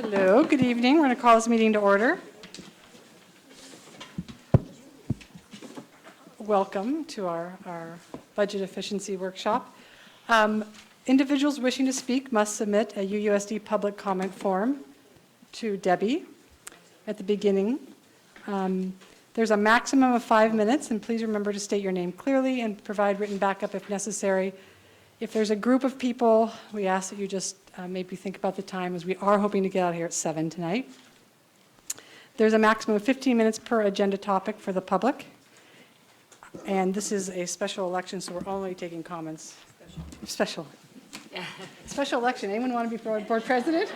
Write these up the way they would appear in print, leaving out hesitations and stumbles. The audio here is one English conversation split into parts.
Hello, good evening. We're going to call this meeting to order. Welcome to our budget efficiency workshop. Individuals wishing to speak must submit a UUSD public comment form to Debbie at the beginning. There's a maximum of 5 minutes, and please remember to state your name clearly and provide written backup if necessary. If there's a group of people, we ask that you just maybe think about the time, as we are hoping to get out here at 7 tonight. There's a maximum of 15 minutes per agenda topic for the public. And this is a special election, so we're only taking comments. Special election. Anyone want to be board president?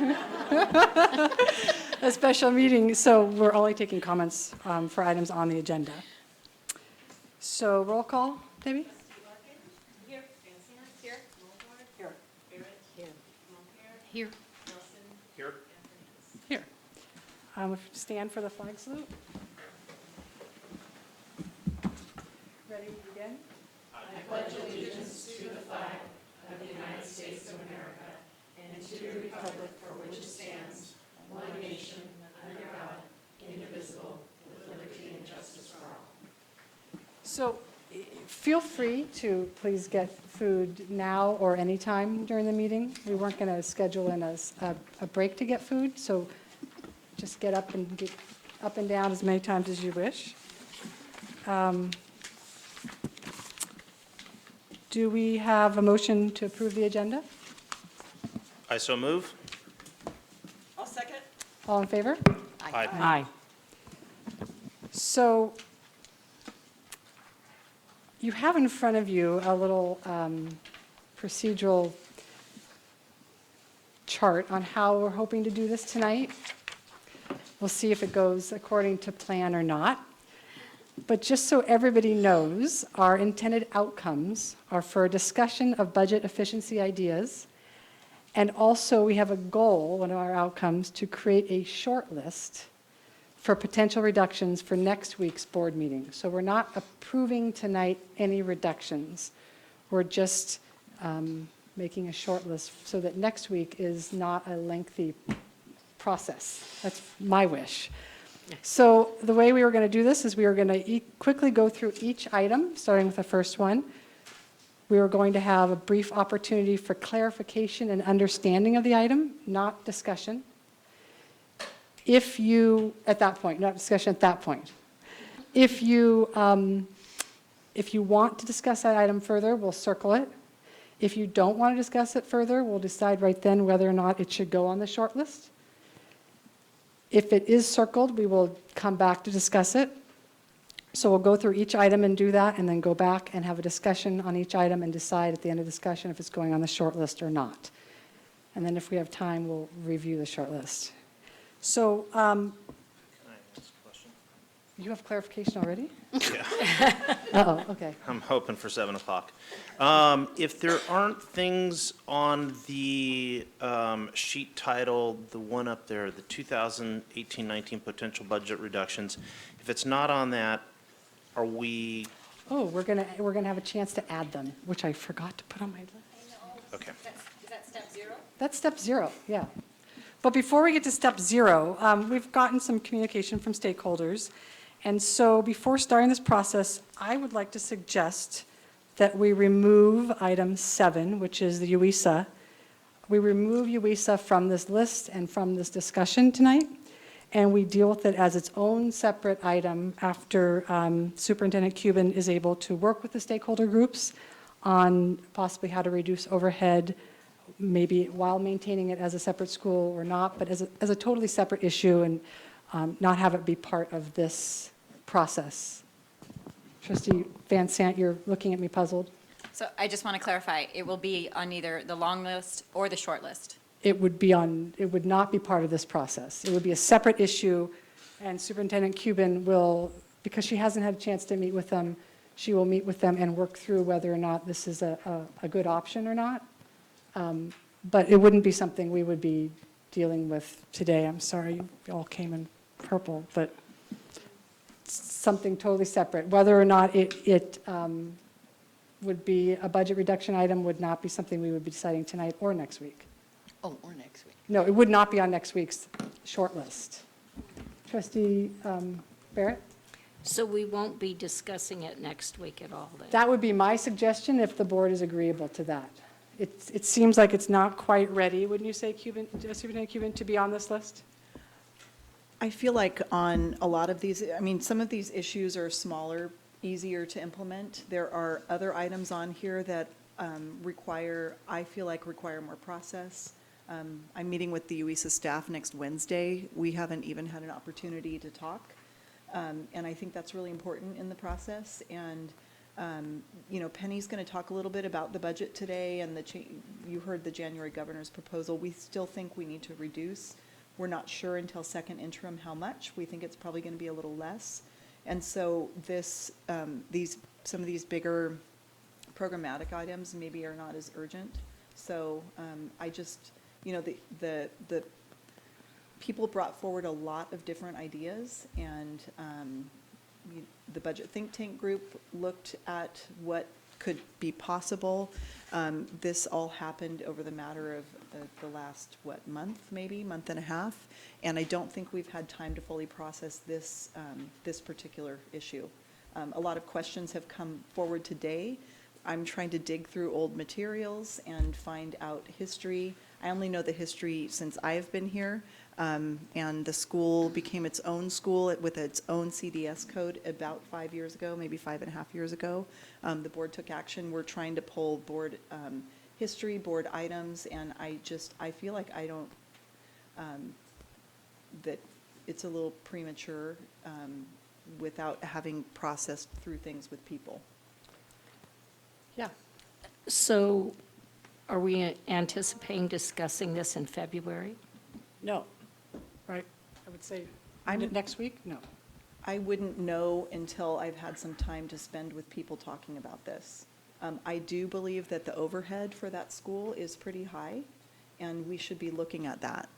A special meeting, so we're only taking comments for items on the agenda. So roll call, Debbie? Here. Here. Here. Here. Here. Here. Stand for the flag salute. Ready to begin? So feel free to please get food now or anytime during the meeting. We weren't going to schedule in a break to get food, so just get up and down as many times as you wish. Do we have a motion to approve the agenda? I so move. I'll second. All in favor? Aye. Aye. So you have in front of you a little procedural chart on how we're hoping to do this tonight. We'll see if it goes according to plan or not. But just so everybody knows, our intended outcomes are for a discussion of budget efficiency ideas. And also we have a goal, one of our outcomes, to create a short list for potential reductions for next week's board meeting. So we're not approving tonight any reductions. We're just making a short list so that next week is not a lengthy process. That's my wish. So the way we were going to do this is we were going to quickly go through each item, starting with the first one. We were going to have a brief opportunity for clarification and understanding of the item, not discussion. If you, at that point, not discussion at that point. If you want to discuss that item further, we'll circle it. If you don't want to discuss it further, we'll decide right then whether or not it should go on the short list. If it is circled, we will come back to discuss it. So we'll go through each item and do that, and then go back and have a discussion on each item and decide at the end of the discussion if it's going on the short list or not. And then if we have time, we'll review the short list. So Can I ask a question? you have clarification already? Yeah, Uh-oh, okay. I'm hoping for 7 o'clock. If there aren't things on the sheet titled, the one up there, the 2018-19 potential budget reductions, if it's not on that, are we, Oh, we're gonna have a chance to add them, which I forgot to put on my list. okay. Is that step 0? That's step 0, yeah. But before we get to step 0, we've gotten some communication from stakeholders. And so before starting this process, I would like to suggest that we remove item 7, which is the UISA. We remove UISA from this list and from this discussion tonight, and we deal with it as its own separate item after Superintendent Cuban is able to work with the stakeholder groups on possibly how to reduce overhead, maybe while maintaining it as a separate school or not, but as a totally separate issue, and not have it be part of this process. Trustee Van Sant, you're looking at me puzzled. So I just want to clarify, it will be on either the long list or the short list. It would not be part of this process. It would be a separate issue, and Superintendent Cuban will, because she hasn't had a chance to meet with them, she will meet with them and work through whether or not this is a good option or not. But it wouldn't be something we would be dealing with today. I'm sorry, you all came in purple, but something totally separate. Whether or not it would be a budget reduction item would not be something we would be deciding tonight or next week. Oh, or next week. No, it would not be on next week's short list. Trustee Barrett? So we won't be discussing it next week at all then? That would be my suggestion if the board is agreeable to that. It seems like it's not quite ready, wouldn't you say, Superintendent Cuban, to be on this list? I feel like on a lot of these, I mean, some of these issues are smaller, easier to implement. There are other items on here that I feel like require more process. I'm meeting with the UISA staff next Wednesday. We haven't even had an opportunity to talk. And I think that's really important in the process. And, you know, Penny's going to talk a little bit about the budget today and you heard the January governor's proposal. We still think we need to reduce. We're not sure until second interim how much. We think it's probably going to be a little less. And so some of these bigger programmatic items maybe are not as urgent. So I just, you know, the people brought forward a lot of different ideas, and the budget think tank group looked at what could be possible. This all happened over the matter of the last, month and a half, and I don't think we've had time to fully process this particular issue. A lot of questions have come forward today. I'm trying to dig through old materials and find out history. I only know the history since I've been here, and the school became its own school with its own CDS code about 5 years ago, maybe 5.5 years ago. The board took action. We're trying to pull board history, board items, and I feel like I don't, that it's a little premature without having processed through things with people. Yeah. So are we anticipating discussing this in February? No. Right? I would say I'm- next week? No. I wouldn't know until I've had some time to spend with people talking about this. I do believe that the overhead for that school is pretty high, and we should be looking at that.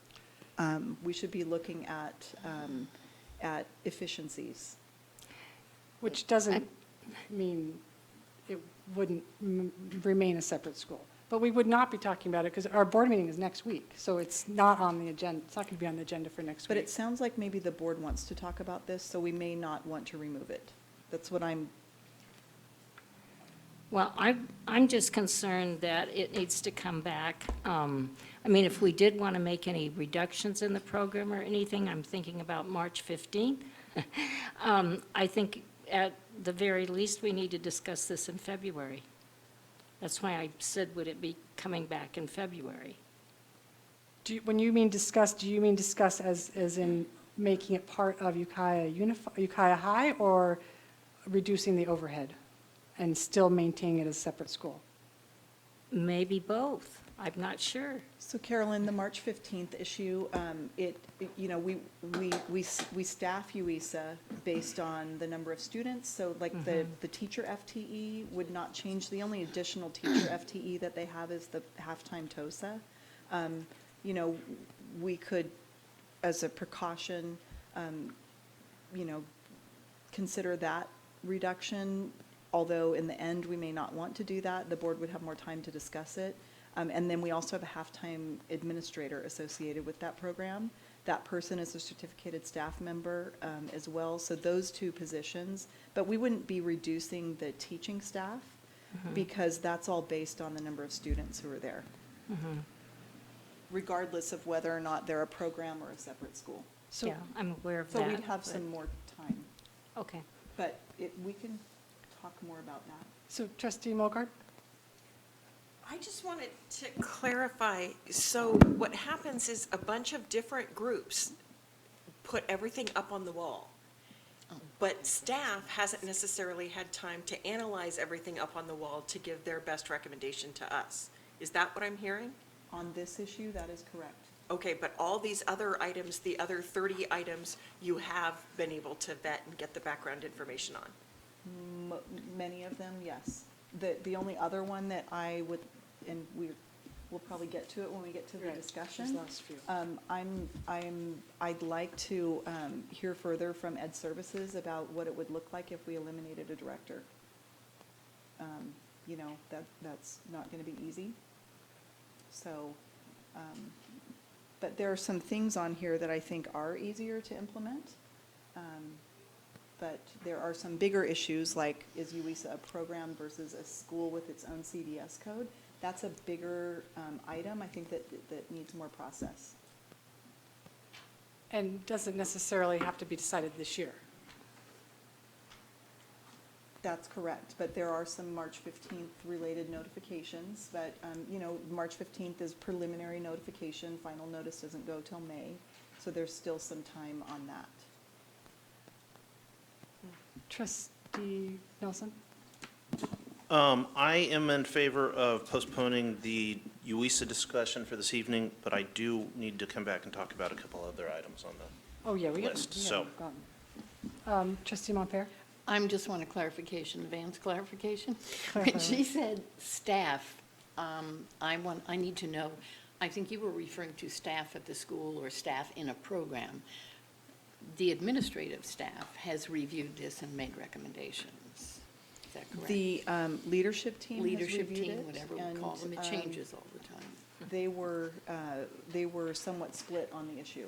We should be looking at efficiencies. Which doesn't mean it wouldn't remain a separate school. But we would not be talking about it because our board meeting is next week, so it's not on the agenda. It's not going to be on the agenda for next But week. it sounds like maybe the board wants to talk about this, so we may not want to remove it. That's what I'm, Well, I'm just concerned that it needs to come back. I mean, if we did want to make any reductions in the program or anything, I'm thinking about March 15th. I think at the very least, we need to discuss this in February. That's why I said, would it be coming back in February? When you mean discuss, do you mean discuss as in making it part of Ukiah High, or reducing the overhead and still maintaining it as a separate school? Maybe both. I'm not sure. so Carolyn, the March 15th issue, you know, we staff UISA based on the number of students, so like the teacher FTE would not change. The only additional teacher FTE that they have is the halftime TOSA. You know, we could, as a precaution, you know, consider that reduction, although in the end, we may not want to do that. The board would have more time to discuss it. And then we also have a halftime administrator associated with that program. That person is a certificated staff member as well, so those two positions. But we wouldn't be reducing the teaching staff because that's all based on the number of students who are there, regardless of whether or not they're a program or a separate school. So Yeah, I'm aware of that. So we'd have but- some more time, Okay. but we can talk more about that. So trustee Mogart? I just wanted to clarify, so what happens is a bunch of different groups put everything up on the wall, but staff hasn't necessarily had time to analyze everything up on the wall to give their best recommendation to us. Is that what I'm hearing? On this issue, that is correct. Okay, but all these other items, the other 30 items, you have been able to vet and get the background information on? Many of them, yes. The only other one that I would, and we'll probably get to it when we get to the Right, discussion. these last few. I'd like to hear further from Ed Services about what it would look like if we eliminated a director. You know, that's not going to be easy. So But there are some things on here that I think are easier to implement. But there are some bigger issues, like is UISA a program versus a school with its own CDS code? That's a bigger item, I think, that needs more process. And doesn't necessarily have to be decided this year. That's correct, but there are some March 15th related notifications, but, March 15th is preliminary notification, final notice doesn't go till May, so there's still some time on that. Trustee Nelson? I am in favor of postponing the UISA discussion for this evening, but I do need to come back and talk about a couple other items on the Oh, yeah, we list, so. Trustee Montfair? I just want a clarification, advanced clarification. Clarify When she said staff, I need to know, I think you were referring to staff at the school or staff in a program. The administrative staff has reviewed this and made recommendations. Is that correct? The leadership team has Leadership reviewed team, it, whatever we and, call them, it changes all the time. They were somewhat split on the issue.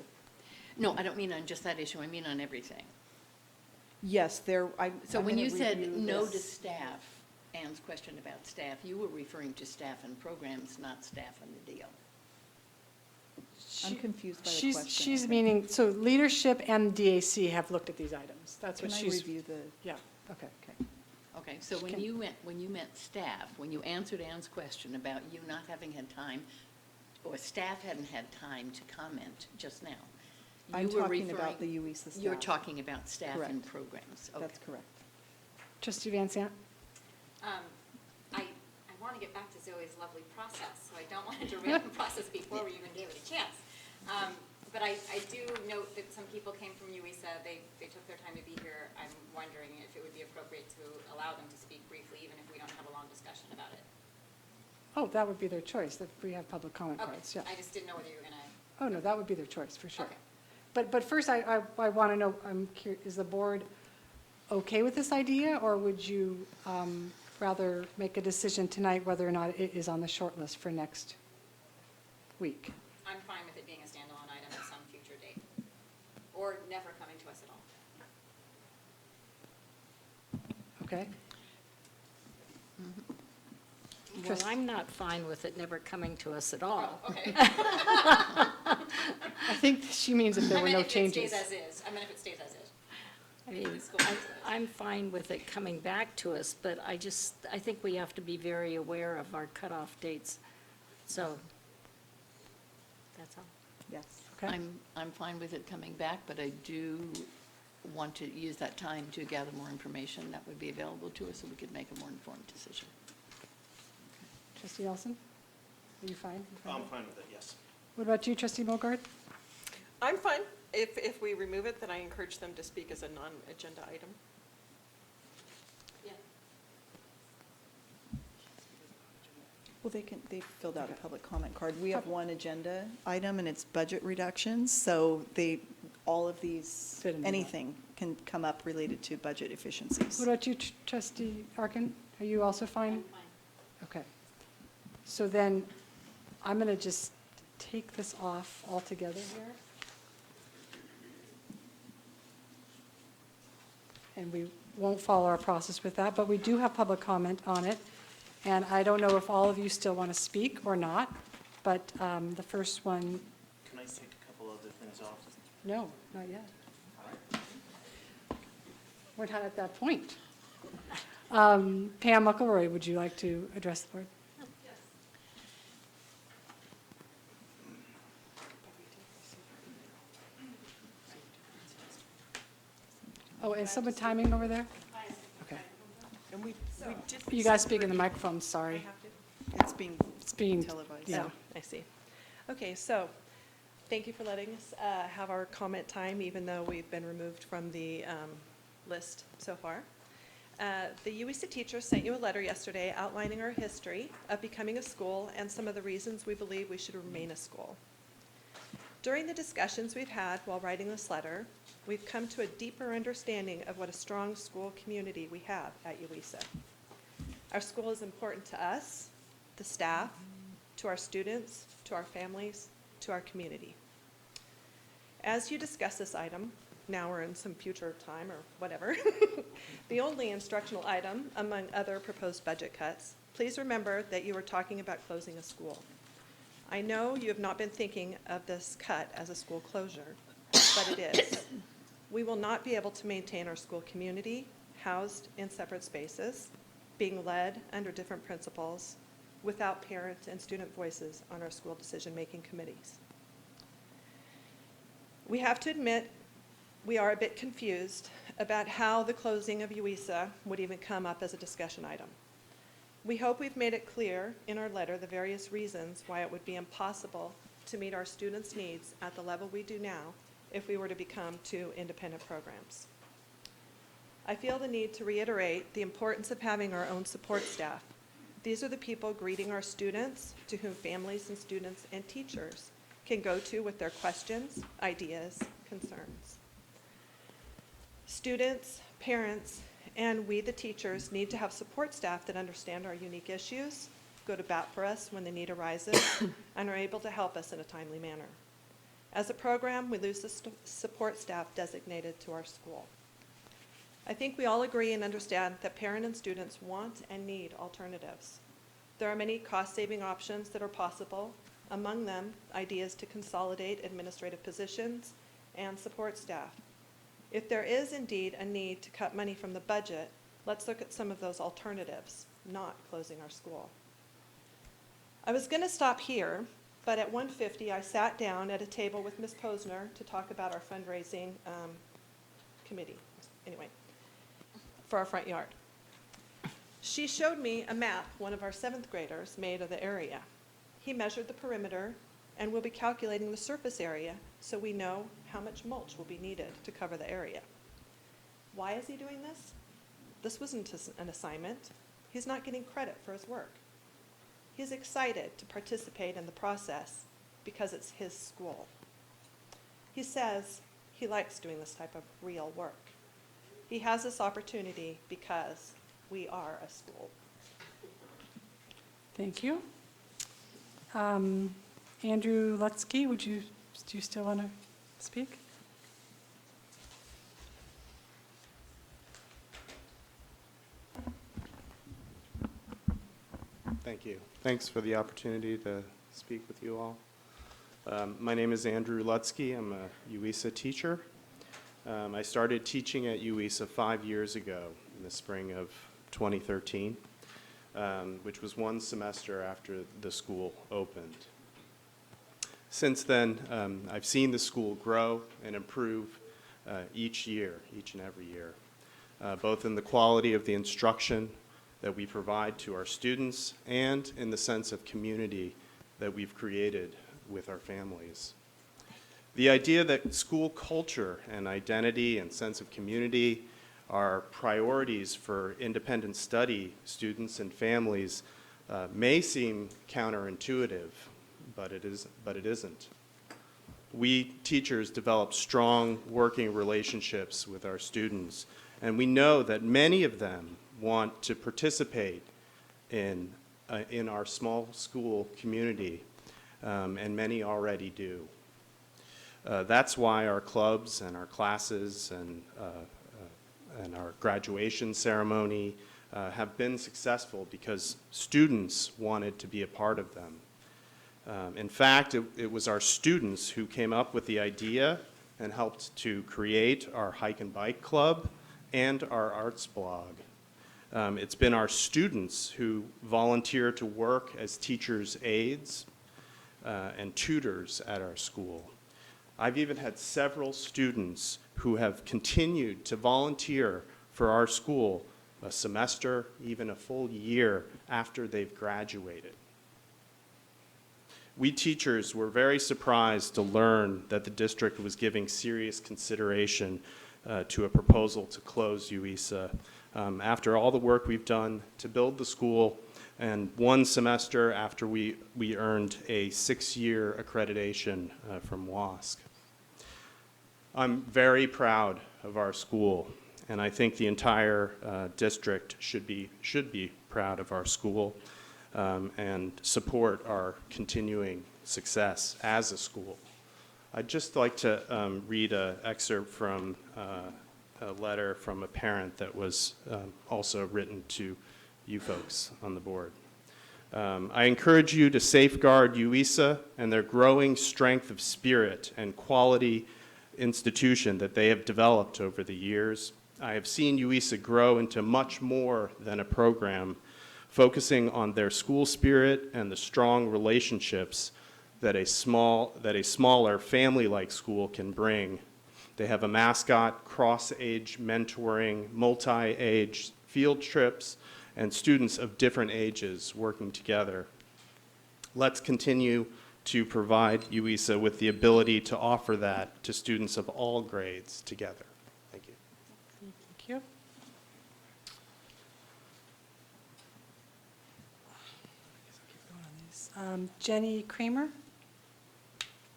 No, I don't mean on just that issue, I mean on everything. Yes, So I'm when gonna you said review no to this. staff, Ann's question about staff, you were referring to staff and programs, not staff and the deal. I'm confused by the She's, question. she's meaning, so leadership and DAC have looked at these items. That's what Can I she's, review the, yeah, okay. Okay, so when Can- you meant staff, when you answered Ann's question about you not having had time, or staff hadn't had time to comment just now, I'm you were talking about referring- the UISA staff. You're talking about staff and Correct. programs. Okay. That's correct. Trustee Van Sant? I want to get back to Zoe's lovely process, so I don't want to derail the process before we even gave it a chance. But I do note that some people came from UISA, they took their time to be here. I'm wondering if it would be appropriate to allow them to speak briefly, even if we don't have a long discussion about it. Oh, that would be their choice, that we have public comment Okay, cards, yeah. I just didn't know whether you were going to. Oh, no, that would be their choice, for sure. Okay. But first, I want to know, I'm curious, is the board okay with this idea, or would you rather make a decision tonight whether or not it is on the short list for next week? I'm fine with it being a standalone item at some future date, or never coming to us at all. Okay? Well, Trust- I'm not fine with it never coming to us at all. Oh, okay. I think she means if there were no changes. If it stays as is, I mean, if it stays as is. I mean, It's cool. I'm fine with it coming back to us, but I think we have to be very aware of our cutoff dates. So, that's all. Yes. Okay? I'm fine with it coming back, but I do want to use that time to gather more information that would be available to us so we could make a more informed decision. Trustee Nelson? Are you fine? I'm fine with it, yes. What about you, Trustee Bogard? I'm fine. If we remove it, then I encourage them to speak as a non-agenda item. Yeah. Well, they filled out a public comment card. We have one agenda item, and it's budget reductions, so all of these, Fit into that. anything can come up related to budget efficiencies. What about you, Trustee Arkin? Are you also fine? I'm fine. Okay. So then, I'm going to just take this off altogether here. And we won't follow our process with that, but we do have public comment on it. And I don't know if all of you still want to speak or not, but the first one, Can I take a couple other things off? no, not yet. We're not at that point. Pam McElroy, would you like to address the board? Oh, is someone timing over there? Okay. And we did. You guys speak in the microphone, sorry. It's being It's being, televised. yeah. Oh, I see. Okay, so, thank you for letting us have our comment time, even though we've been removed from the list so far. The UISA teachers sent you a letter yesterday outlining our history of becoming a school and some of the reasons we believe we should remain a school. During the discussions we've had while writing this letter, we've come to a deeper understanding of what a strong school community we have at UISA. Our school is important to us, the staff, to our students, to our families, to our community. As you discuss this item, now or in some future time or whatever, the only instructional item among other proposed budget cuts, please remember that you are talking about closing a school. I know you have not been thinking of this cut as a school closure, but it is. We will not be able to maintain our school community housed in separate spaces, being led under different principles, without parent and student voices on our school decision-making committees. We have to admit we are a bit confused about how the closing of UISA would even come up as a discussion item. We hope we've made it clear in our letter the various reasons why it would be impossible to meet our students' needs at the level we do now if we were to become two independent programs. I feel the need to reiterate the importance of having our own support staff. These are the people greeting our students, to whom families and students and teachers can go to with their questions, ideas, concerns. Students, parents, and we, the teachers, need to have support staff that understand our unique issues, go to bat for us when the need arises, and are able to help us in a timely manner. As a program, we lose the support staff designated to our school. I think we all agree and understand that parents and students want and need alternatives. There are many cost-saving options that are possible, among them ideas to consolidate administrative positions and support staff. If there is indeed a need to cut money from the budget, let's look at some of those alternatives, not closing our school. I was going to stop here, but at 1:50 I sat down at a table with Ms. Posner to talk about our fundraising committee, anyway, for our front yard. She showed me a map one of our 7th graders made of the area. He measured the perimeter and will be calculating the surface area so we know how much mulch will be needed to cover the area. Why is he doing this? This wasn't an assignment. He's not getting credit for his work. He's excited to participate in the process because it's his school. He says he likes doing this type of real work. He has this opportunity because we are a school. Thank you. Andrew Lutsky, do you still want to speak? Thank you. Thanks for the opportunity to speak with you all. My name is Andrew Lutsky. I'm a UISA teacher. I started teaching at UISA 5 years ago in the spring of 2013, which was one semester after the school opened. Since then, I've seen the school grow and improve each and every year, both in the quality of the instruction that we provide to our students and in the sense of community that we've created with our families. The idea that school culture and identity and sense of community are priorities for independent study students and families may seem counterintuitive, but it isn't. We teachers develop strong working relationships with our students, and we know that many of them want to participate in our small school community, and many already do. That's why our clubs and our classes and our graduation ceremony have been successful because students wanted to be a part of them. In fact, it was our students who came up with the idea and helped to create our hike and bike club and our arts blog. It's been our students who volunteer to work as teachers' aides and tutors at our school. I've even had several students who have continued to volunteer for our school a semester, even a full year after they've graduated. We teachers were very surprised to learn that the district was giving serious consideration to a proposal to close UISA after all the work we've done to build the school and one semester after we earned a 6-year accreditation from WASC. I'm very proud of our school, and I think the entire district should be proud of our school and support our continuing success as a school. I'd just like to read an excerpt from a letter from a parent that was also written to you folks on the board. I encourage you to safeguard UISA and their growing strength of spirit and quality institution that they have developed over the years. I have seen UISA grow into much more than a program, focusing on their school spirit and the strong relationships that a smaller family-like school can bring. They have a mascot, cross-age mentoring, multi-age field trips, and students of different ages working together. Let's continue to provide UISA with the ability to offer that to students of all grades together. Thank you. Thank you. Jenny Kramer,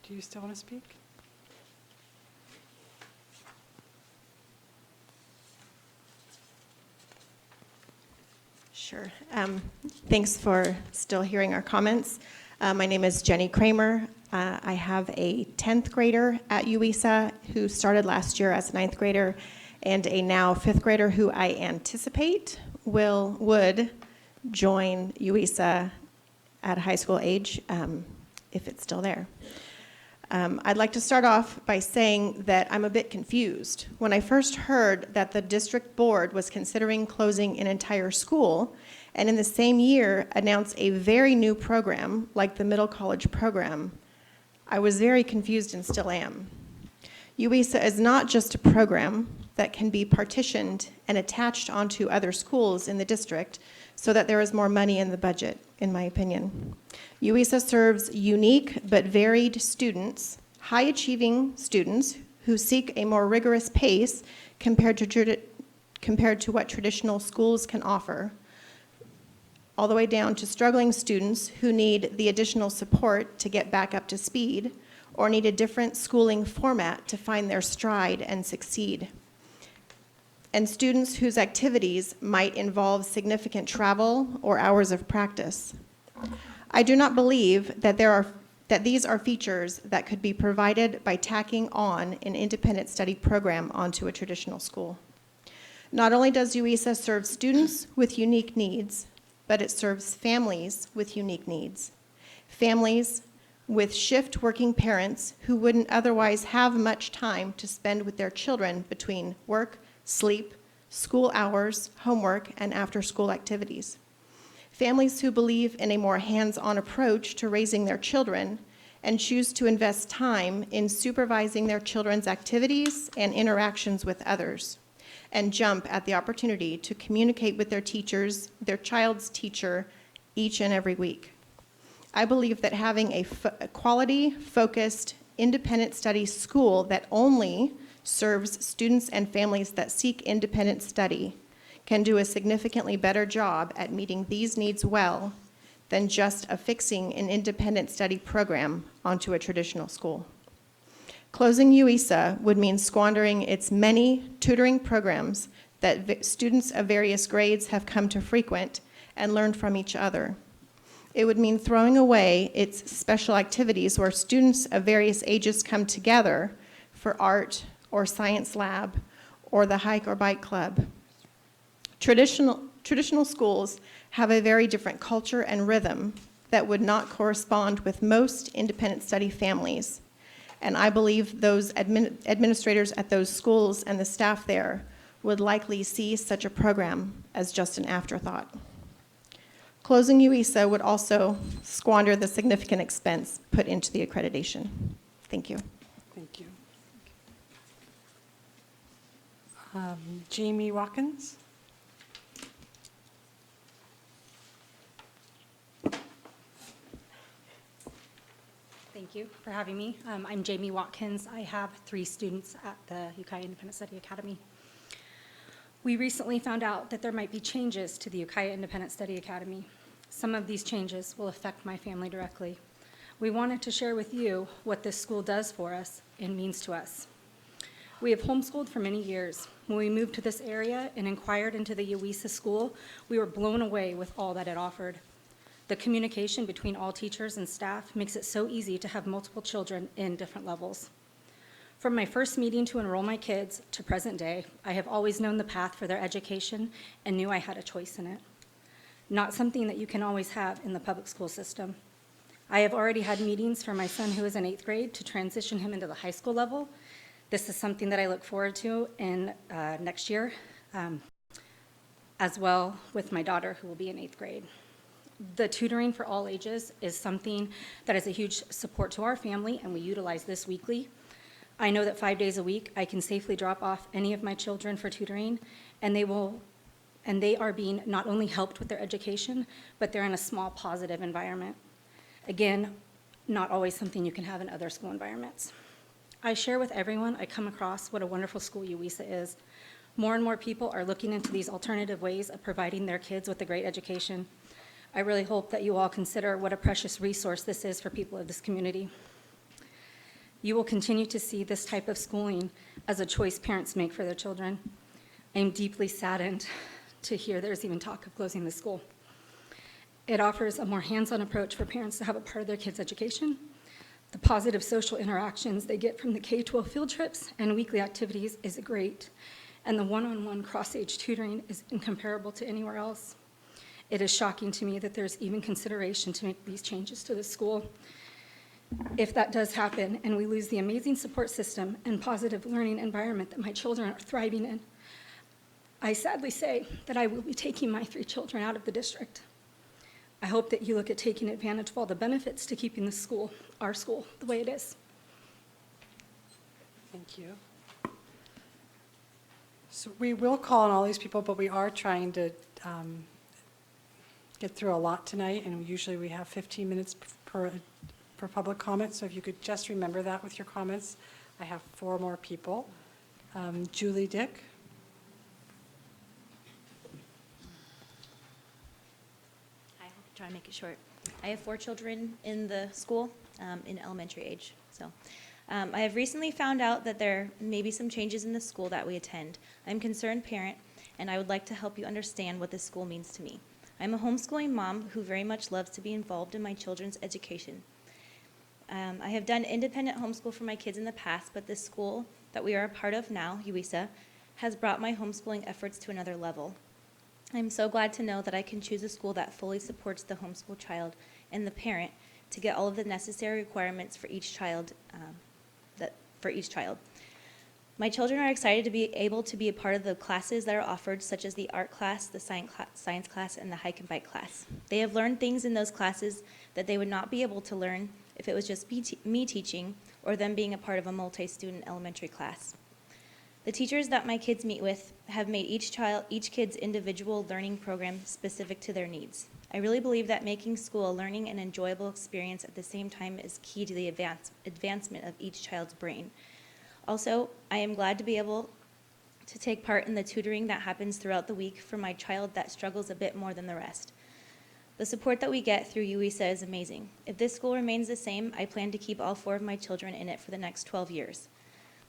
do you still want to speak? Sure. Thanks for still hearing our comments. My name is Jenny Kramer. I have a 10th grader at UISA who started last year as a 9th grader, and a now 5th grader who I anticipate would join UISA at high school age if it's still there. I'd like to start off by saying that I'm a bit confused. When I first heard that the district board was considering closing an entire school, and in the same year announced a very new program like the middle college program, I was very confused and still am. UISA is not just a program that can be partitioned and attached onto other schools in the district so that there is more money in the budget, in my opinion. UISA serves unique but varied students, high-achieving students who seek a more rigorous pace compared to what traditional schools can offer, all the way down to struggling students who need the additional support to get back up to speed or need a different schooling format to find their stride and succeed, and students whose activities might involve significant travel or hours of practice. I do not believe that these are features that could be provided by tacking on an independent study program onto a traditional school. Not only does UISA serve students with unique needs, but it serves families with unique needs. Families with shift-working parents who wouldn't otherwise have much time to spend with their children between work, sleep, school hours, homework, and after-school activities. Families who believe in a more hands-on approach to raising their children and choose to invest time in supervising their children's activities and interactions with others, and jump at the opportunity to communicate with their child's teacher, each and every week. I believe that having a quality, focused, independent study school that only serves students and families that seek independent study can do a significantly better job at meeting these needs well than just affixing an independent study program onto a traditional school. Closing UISA would mean squandering its many tutoring programs that students of various grades have come to frequent and learn from each other. It would mean throwing away its special activities where students of various ages come together for art or science lab or the hike or bike club. Traditional schools have a very different culture and rhythm that would not correspond with most independent study families. And I believe those administrators at those schools and the staff there would likely see such a program as just an afterthought. Closing UISA would also squander the significant expense put into the accreditation. Thank you. Thank you. Jamie Watkins? Thank you for having me. I'm Jamie Watkins. I have 3 students at the Ukiah Independent Study Academy. We recently found out that there might be changes to the Ukiah Independent Study Academy. Some of these changes will affect my family directly. We wanted to share with you what this school does for us and means to us. We have homeschooled for many years. When we moved to this area and inquired into the UISA school, we were blown away with all that it offered. The communication between all teachers and staff makes it so easy to have multiple children in different levels. From my first meeting to enroll my kids to present day, I have always known the path for their education and knew I had a choice in it. Not something that you can always have in the public school system. I have already had meetings for my son who is in 8th grade to transition him into the high school level. This is something that I look forward to in next year, as well with my daughter who will be in 8th grade. The tutoring for all ages is something that is a huge support to our family, and we utilize this weekly. I know that 5 days a week, I can safely drop off any of my children for tutoring, and they are being not only helped with their education, but they're in a small positive environment. Again, not always something you can have in other school environments. I share with everyone I come across what a wonderful school UWISA is. More and more people are looking into these alternative ways of providing their kids with a great education. I really hope that you all consider what a precious resource this is for people of this community. You will continue to see this type of schooling as a choice parents make for their children. I am deeply saddened to hear there's even talk of closing the school. It offers a more hands-on approach for parents to have a part of their kids' education. The positive social interactions they get from the K-12 field trips and weekly activities is great, and the one-on-one cross-age tutoring is incomparable to anywhere else. It is shocking to me that there's even consideration to make these changes to the school. If that does happen and we lose the amazing support system and positive learning environment that my children are thriving in, I sadly say that I will be taking my 3 children out of the district. I hope that you look at taking advantage of all the benefits to keeping the school, our school, the way it is. Thank you. So we will call on all these people, but we are trying to get through a lot tonight, and usually we have 15 minutes for public comment, so if you could just remember that with your comments. I have 4 more people. Julie Dick. Hi, I'll try and make it short. I have 4 children in the school, in elementary age. So I have recently found out that there may be some changes in the school that we attend. I'm a concerned parent, and I would like to help you understand what this school means to me. I'm a homeschooling mom who very much loves to be involved in my children's education. I have done independent homeschool for my kids in the past, but this school that we are a part of now, UWISA, has brought my homeschooling efforts to another level. I'm so glad to know that I can choose a school that fully supports the homeschool child and the parent to get all of the necessary requirements for each child. My children are excited to be able to be a part of the classes that are offered, such as the art class, the science class, and the hike and bike class. They have learned things in those classes that they would not be able to learn if it was just me teaching or them being a part of a multi-student elementary class. The teachers that my kids meet with have made each kid's individual learning program specific to their needs. I really believe that making school a learning and enjoyable experience at the same time is key to the advancement of each child's brain. Also, I am glad to be able to take part in the tutoring that happens throughout the week for my child that struggles a bit more than the rest. The support that we get through UWISA is amazing. If this school remains the same, I plan to keep all 4 of my children in it for the next 12 years.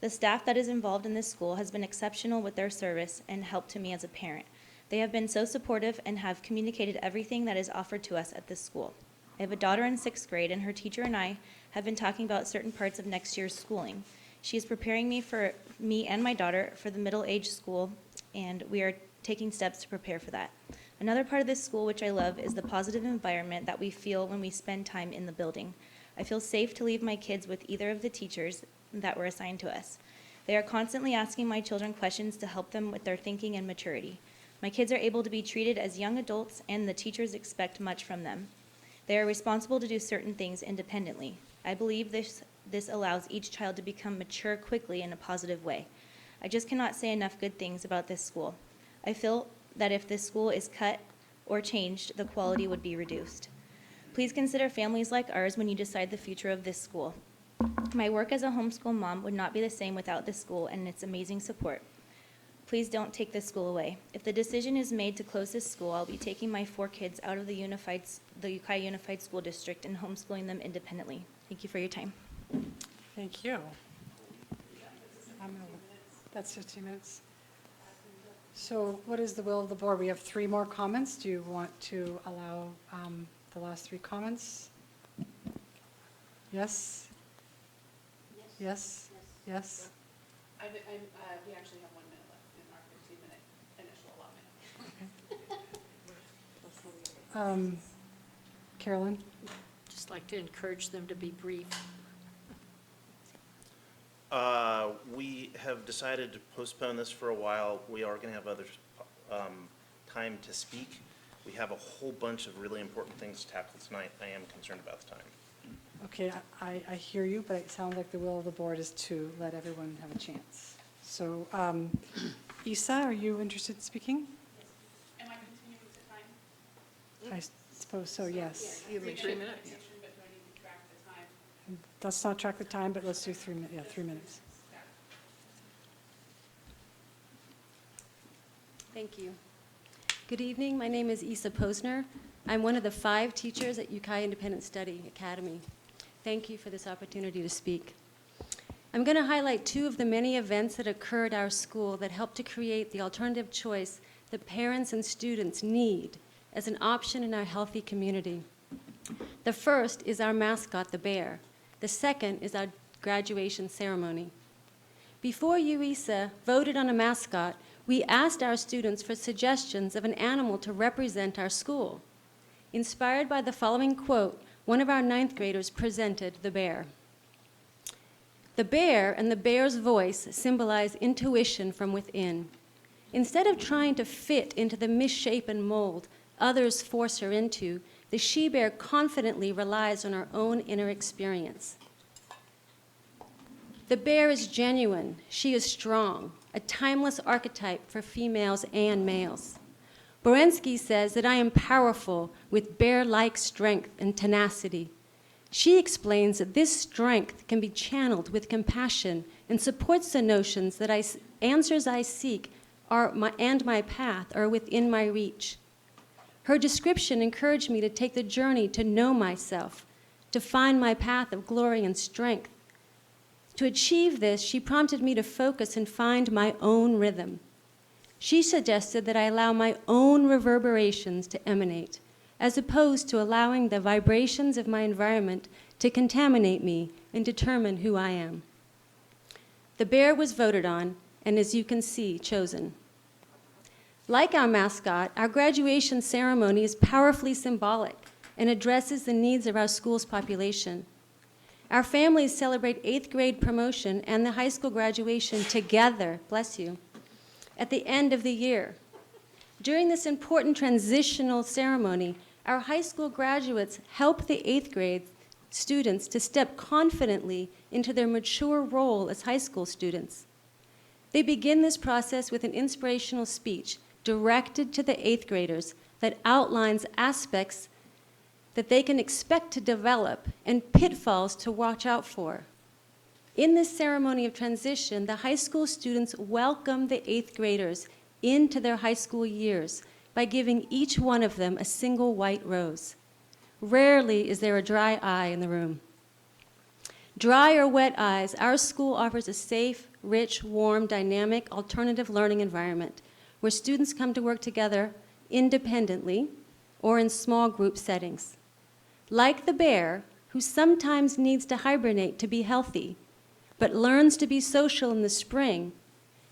The staff that is involved in this school has been exceptional with their service and help to me as a parent. They have been so supportive and have communicated everything that is offered to us at this school. I have a daughter in 6th grade, and her teacher and I have been talking about certain parts of next year's schooling. She is preparing me and my daughter for the middle-age school, and we are taking steps to prepare for that. Another part of this school which I love is the positive environment that we feel when we spend time in the building. I feel safe to leave my kids with either of the teachers that were assigned to us. They are constantly asking my children questions to help them with their thinking and maturity. My kids are able to be treated as young adults, and the teachers expect much from them. They are responsible to do certain things independently. I believe this allows each child to become mature quickly in a positive way. I just cannot say enough good things about this school. I feel that if this school is cut or changed, the quality would be reduced. Please consider families like ours when you decide the future of this school. My work as a homeschool mom would not be the same without this school and its amazing support. Please don't take this school away. If the decision is made to close this school, I'll be taking my 4 kids out of the Ukiah Unified School District and homeschooling them independently. Thank you for your time. Thank you. That's 15 minutes. So what is the will of the board? We have 3 more comments. Do you want to allow the last three comments? Yes? Yes? Yes? We actually have 1 minute left in our 15-minute initial allotment. Carolyn? Just like to encourage them to be brief. We have decided to postpone this for a while. We are going to have other time to speak. We have a whole bunch of really important things to tackle tonight. I am concerned about the time. Okay, I hear you, but it sounds like the will of the board is to let everyone have a chance. So, Isa, are you interested in speaking? Am I continuing the time? I suppose so, yes. You have 3 minutes. But do I need to track the time? Let's not track the time, but let's do 3 minutes, 3 minutes. Thank you. Good evening. My name is Isa Posner. I'm one of the 5 teachers at Ukiah Independent Study Academy. Thank you for this opportunity to speak. I'm going to highlight 2 of the many events that occurred at our school that helped to create the alternative choice that parents and students need as an option in our healthy community. The first is our mascot, the bear. The second is our graduation ceremony. Before UISA voted on a mascot, we asked our students for suggestions of an animal to represent our school. Inspired by the following quote, one of our 9th graders presented the bear. The bear and the bear's voice symbolize intuition from within. Instead of trying to fit into the misshapen mold others force her into, the she-bear confidently relies on her own inner experience. The bear is genuine. She is strong, a timeless archetype for females and males. Borensky says that I am powerful with bear-like strength and tenacity. She explains that this strength can be channeled with compassion and supports the notions that answers I seek and my path are within my reach. Her description encouraged me to take the journey to know myself, to find my path of glory and strength. To achieve this, she prompted me to focus and find my own rhythm. She suggested that I allow my own reverberations to emanate, as opposed to allowing the vibrations of my environment to contaminate me and determine who I am. The bear was voted on, and as you can see, chosen. Like our mascot, our graduation ceremony is powerfully symbolic and addresses the needs of our school's population. Our families celebrate 8th grade promotion and the high school graduation together, bless you, at the end of the year. During this important transitional ceremony, our high school graduates help the 8th grade students to step confidently into their mature role as high school students. They begin this process with an inspirational speech directed to the 8th graders that outlines aspects that they can expect to develop and pitfalls to watch out for. In this ceremony of transition, the high school students welcome the 8th graders into their high school years by giving each one of them a single white rose. Rarely is there a dry eye in the room. Dry or wet eyes, our school offers a safe, rich, warm, dynamic, alternative learning environment where students come to work together independently or in small group settings. Like the bear, who sometimes needs to hibernate to be healthy, but learns to be social in the spring,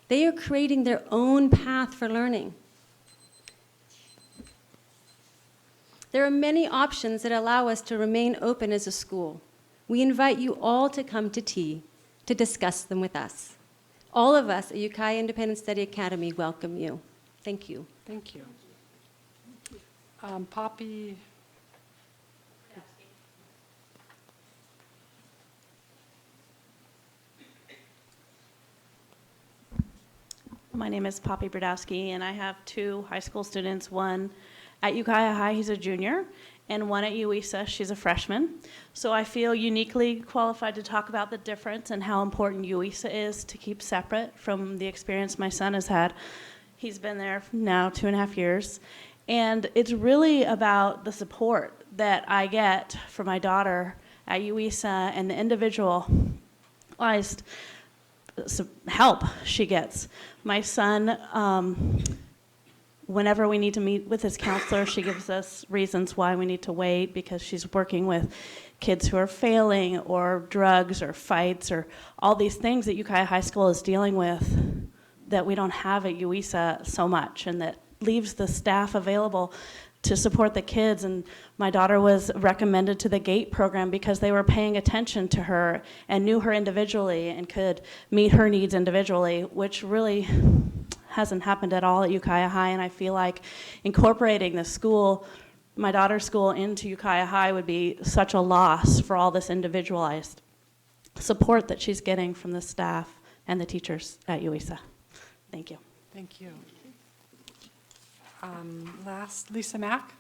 they are creating their own path for learning. There are many options that allow us to remain open as a school. We invite you all to come to tea to discuss them with us. All of us at Ukiah Independent Study Academy welcome you. Thank you. Thank you. Poppy. My name is Poppy Brodowski, and I have 2 high school students, one at Ukiah High, he's a junior, and one at UISA, she's a freshman. So I feel uniquely qualified to talk about the difference and how important UISA is to keep separate from the experience my son has had. He's been there now 2.5 years, and it's really about the support that I get from my daughter at UISA and the individualized help she gets. My son whenever we need to meet with this counselor, she gives us reasons why we need to wait, because she's working with kids who are failing, or drugs, or fights, or all these things that Ukiah High School is dealing with that we don't have at UISA so much, and that leaves the staff available to support the kids. And my daughter was recommended to the GATE program because they were paying attention to her and knew her individually and could meet her needs individually, which really hasn't happened at all at Ukiah High. And I feel like incorporating the school, my daughter's school, into Ukiah High would be such a loss for all this individualized support that she's getting from the staff and the teachers at UISA. Thank you. Thank you. Last, Lisa Mack.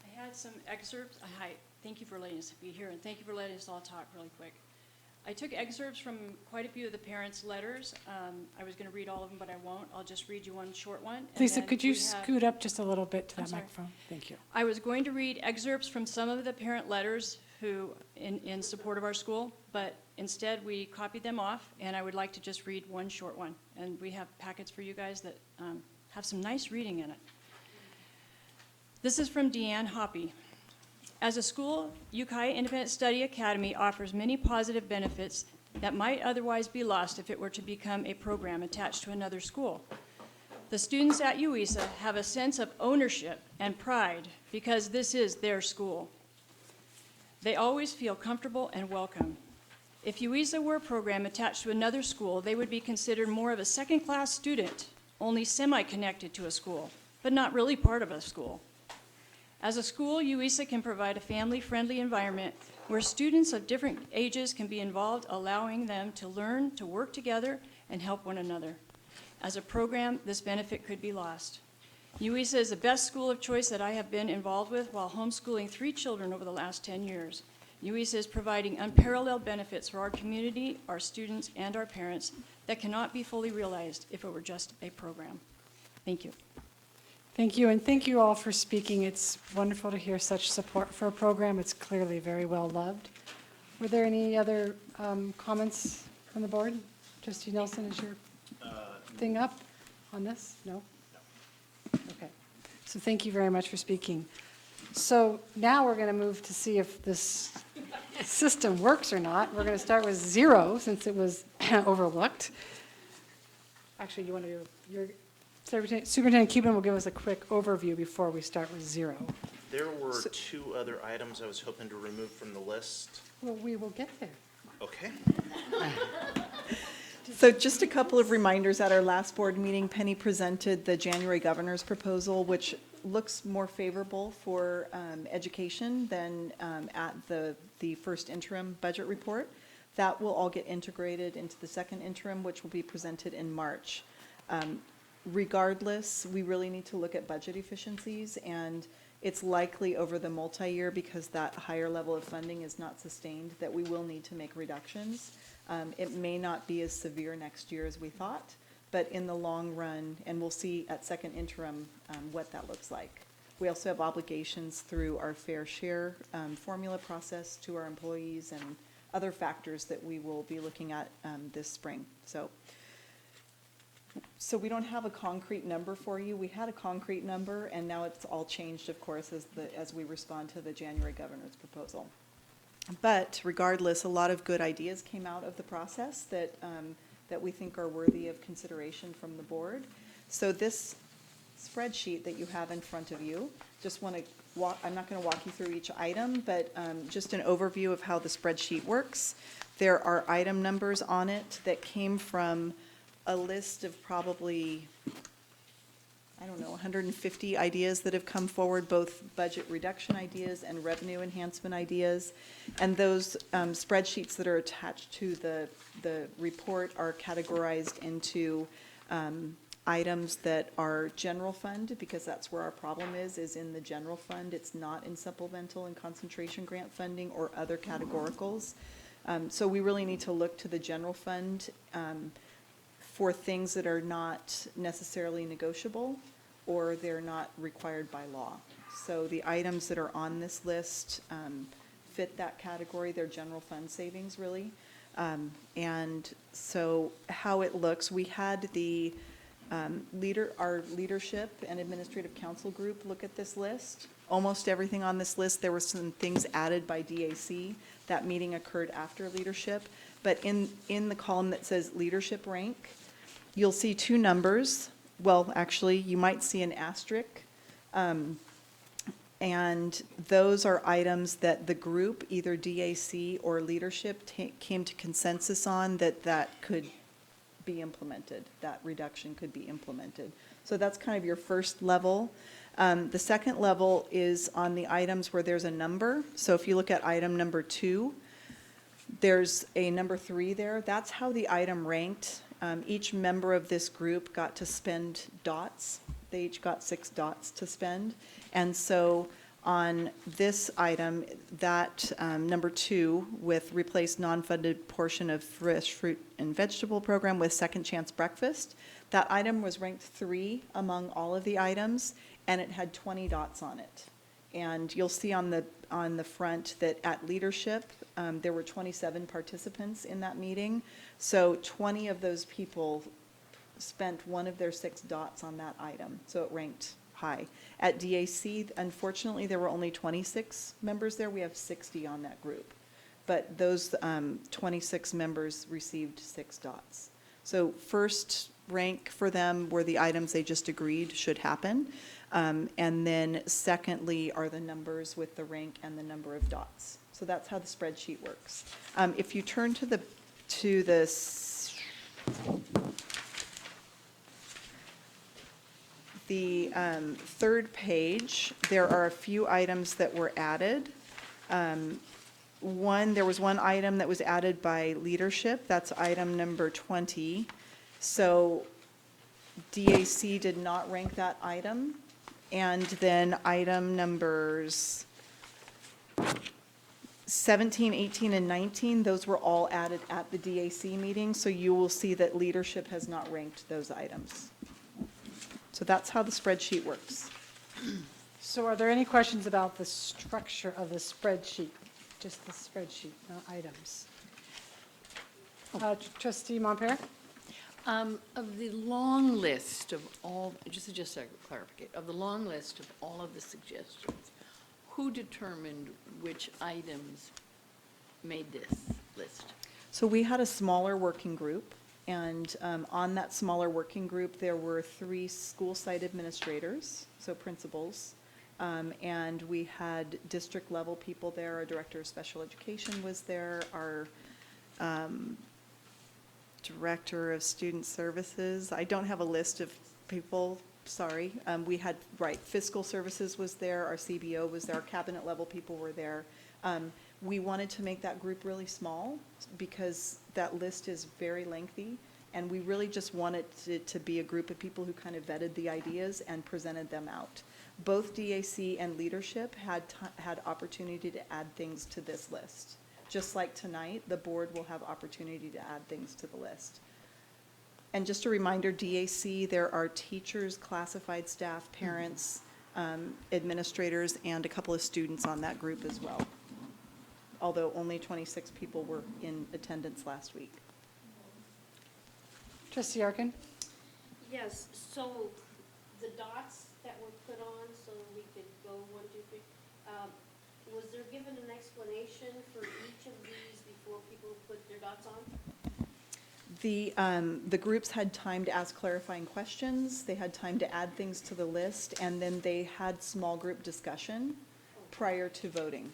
I had some excerpts. Hi, thank you for letting us be here, and thank you for letting us all talk really quick. I took excerpts from quite a few of the parents' letters. I was going to read all of them, but I won't. I'll just read you one short one. Lisa, could you scoot up just a little bit to I'm that sorry. microphone? Thank you. I was going to read excerpts from some of the parent letters who, in support of our school, but instead we copied them off, and I would like to just read one short one. And we have packets for you guys that have some nice reading in it. This is from Deanne Hoppy. As a school, Ukiah Independent Study Academy offers many positive benefits that might otherwise be lost if it were to become a program attached to another school. The students at UISA have a sense of ownership and pride because this is their school. They always feel comfortable and welcome. If UISA were a program attached to another school, they would be considered more of a second-class student, only semi-connected to a school, but not really part of a school. As a school, UISA can provide a family-friendly environment where students of different ages can be involved, allowing them to learn to work together and help one another. As a program, this benefit could be lost. UISA is the best school of choice that I have been involved with while homeschooling 3 children over the last 10 years. UISA is providing unparalleled benefits for our community, our students, and our parents that cannot be fully realized if it were just a program. Thank you. Thank you, and thank you all for speaking. It's wonderful to hear such support for a program. It's clearly very well loved. Were there any other comments from the board? Trustee Nelson, is your thing up on this? No? Okay. So thank you very much for speaking. So now we're going to move to see if this system works or not. We're going to start with 0 since it was overlooked. Actually, you want to do your... Superintendent Cuban will give us a quick overview before we start with 0. There were 2 other items I was hoping to remove from the list. Well, we will get there. Okay. So just a couple of reminders. At our last board meeting, Penny presented the January governor's proposal, which looks more favorable for education than at the first interim budget report. That will all get integrated into the second interim, which will be presented in March. Regardless, we really need to look at budget efficiencies, and it's likely over the multi-year, because that higher level of funding is not sustained, that we will need to make reductions. It may not be as severe next year as we thought, but in the long run, and we'll see at second interim what that looks like. We also have obligations through our fair share formula process to our employees and other factors that we will be looking at this spring. So we don't have a concrete number for you. We had a concrete number, and now it's all changed, of course, as we respond to the January governor's proposal. But regardless, a lot of good ideas came out of the process that we think are worthy of consideration from the board. So this spreadsheet that you have in front of you, just want to walk, I'm not going to walk you through each item, but just an overview of how the spreadsheet works. There are item numbers on it that came from a list of probably, I don't know, 150 ideas that have come forward, both budget reduction ideas and revenue enhancement ideas. And those spreadsheets that are attached to the report are categorized into items that are general fund, because that's where our problem is in the general fund. It's not in supplemental and concentration grant funding or other categoricals. So we really need to look to the general fund for things that are not necessarily negotiable or they're not required by law. So the items that are on this list fit that category. They're general fund savings, really. And so how it looks, we had the our leadership and administrative council group look at this list. Almost everything on this list, there were some things added by DAC. That meeting occurred after leadership. But in the column that says leadership rank, you'll see two numbers. Well, actually, you might see an asterisk. And those are items that the group, either DAC or leadership, came to consensus on that could be implemented, that reduction could be implemented. So that's kind of your first level. The second level is on the items where there's a number. So if you look at item number 2, there's a number 3 there. That's how the item ranked. Each member of this group got to spend dots. They each got 6 dots to spend. And so on this item, that number 2 with replace non-funded portion of fresh fruit and vegetable program with second chance breakfast, that item was ranked 3 among all of the items, and it had 20 dots on it. And you'll see on the front that at leadership, there were 27 participants in that meeting. So 20 of those people spent one of their 6 dots on that item. So it ranked high. At DAC, unfortunately, there were only 26 members there. We have 60 on that group. But those 26 members received 6 dots. So first rank for them were the items they just agreed should happen. And then secondly are the numbers with the rank and the number of dots. So that's how the spreadsheet works. If you turn to the third page, there are a few items that were added. There was one item that was added by leadership. That's item number 20. So DAC did not rank that item. And then item numbers 17, 18, and 19, those were all added at the DAC meeting. So you will see that leadership has not ranked those items. So that's how the spreadsheet works. So are there any questions about the structure of the spreadsheet? Just the spreadsheet, not items. Trustee Montpere? Of the long list of all, just a clarification, of the long list of all of the suggestions, who determined which items made this list? So we had a smaller working group, and on that smaller working group, there were 3 school site administrators, so principals, and we had district level people there. Our director of special education was there. Our director of student services. I don't have a list of people, sorry. We had, fiscal services was there, our CBO was there, our cabinet level people were there. We wanted to make that group really small because that list is very lengthy, and we really just wanted it to be a group of people who kind of vetted the ideas and presented them out. Both DAC and leadership had opportunity to add things to this list. Just like tonight, the board will have opportunity to add things to the list. And just a reminder, DAC, there are teachers, classified staff, parents, administrators, and a couple of students on that group as well. Although only 26 people were in attendance last week. Trustee Arkin? Yes, so the dots that were put on so we could go 1, 2, 3, was there given an explanation for each of these before people put their dots on? The groups had time to ask clarifying questions, they had time to add things to the list, and then they had small group discussion prior to voting.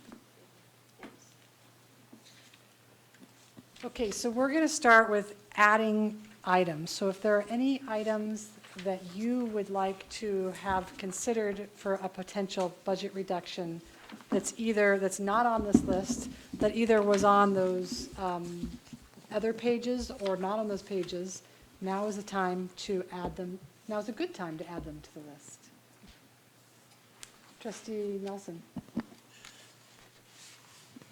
Okay, so we're going to start with adding items. So if there are any items that you would like to have considered for a potential budget reduction that's not on this list, that either was on those other pages or not on those pages, now is the time to add them. Now is a good time to add them to the list. Trustee Nelson.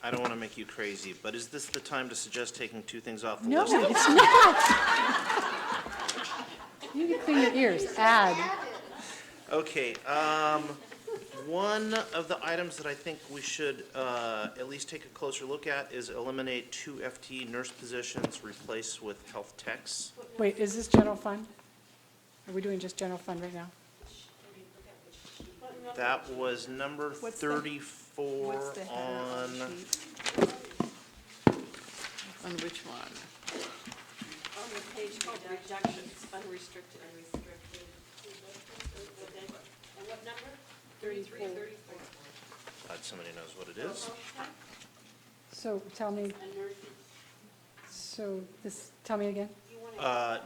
I don't want to make you crazy, but is this the time to suggest taking 2 things off the No, list? it's not. You can clean your ears. Add. Okay, One of the items that I think we should at least take a closer look at is eliminate 2 FTE nurse positions, replace with health techs. Wait, is this general fund? Are we doing just general fund right now? That was number What's the- 34 What's the header on the on, sheet? On which one? On the page called reductions, unrestricted. And what number? 33, 34. glad somebody knows what it is. So tell me, tell me again.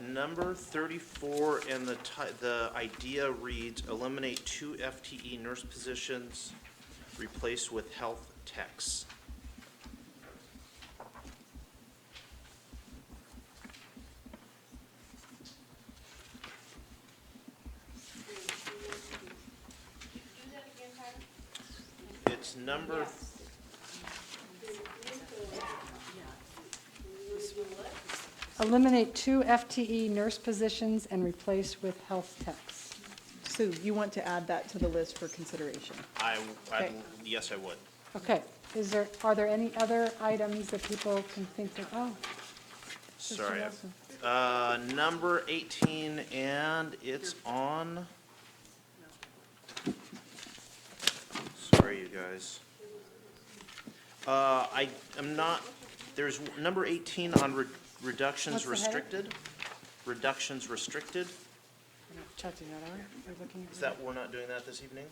Number 34, and the idea reads, eliminate 2 FTE nurse positions, replace with health techs. It's number, Eliminate 2 FTE nurse positions and replace with health techs. So you want to add that to the list for consideration? Okay. yes, I would. Okay, are there any other items that people can think of? Oh, Sorry. Wilson. Number 18, and it's on. Sorry, you guys. I am not, there's number 18 on reductions What's the header? restricted. Reductions restricted. We're not touching that, are we? We're looking at Is that, we're not doing that this evening?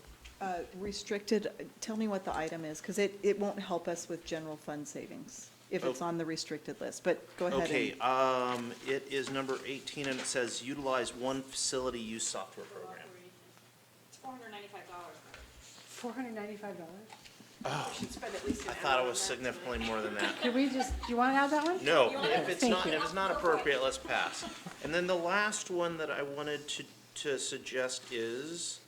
Restricted, tell me what the item is, because it won't help us with general fund savings if it's on the restricted list, but go ahead. Okay, it is number 18, and it says utilize one facility use software program. It's $495. $495? Should spend at least an I hour thought it on was that significantly more than that. Could we just, do you want to add that one? No, if Thank you. it's not appropriate, let's pass. And then the last one that I wanted to suggest is,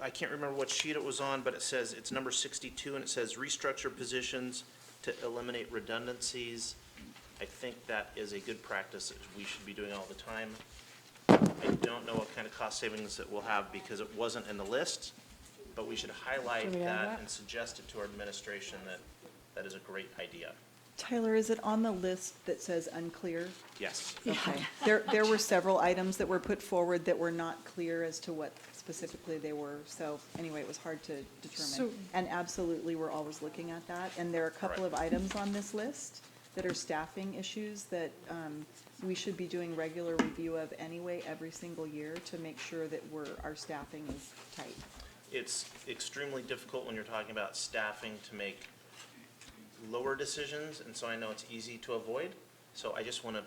I can't remember what sheet it was on, but it says, it's number 62, and it says restructure positions to eliminate redundancies. I think that is a good practice that we should be doing all the time. I don't know what kind of cost savings it will have because it wasn't in the list, but we should highlight Can we add that that? and suggest it to our administration that that is a great idea. Tyler, is it on the list that says unclear? Yes. Okay. There were several items that were put forward that were not clear as to what specifically they were. So anyway, it was hard to So- determine. And absolutely, we're always looking at that. And there are a couple of items on this list that are staffing issues that we should be doing regular review of anyway every single year to make sure that our staffing is tight. It's extremely difficult when you're talking about staffing to make lower decisions, and so I know it's easy to avoid. So I just want to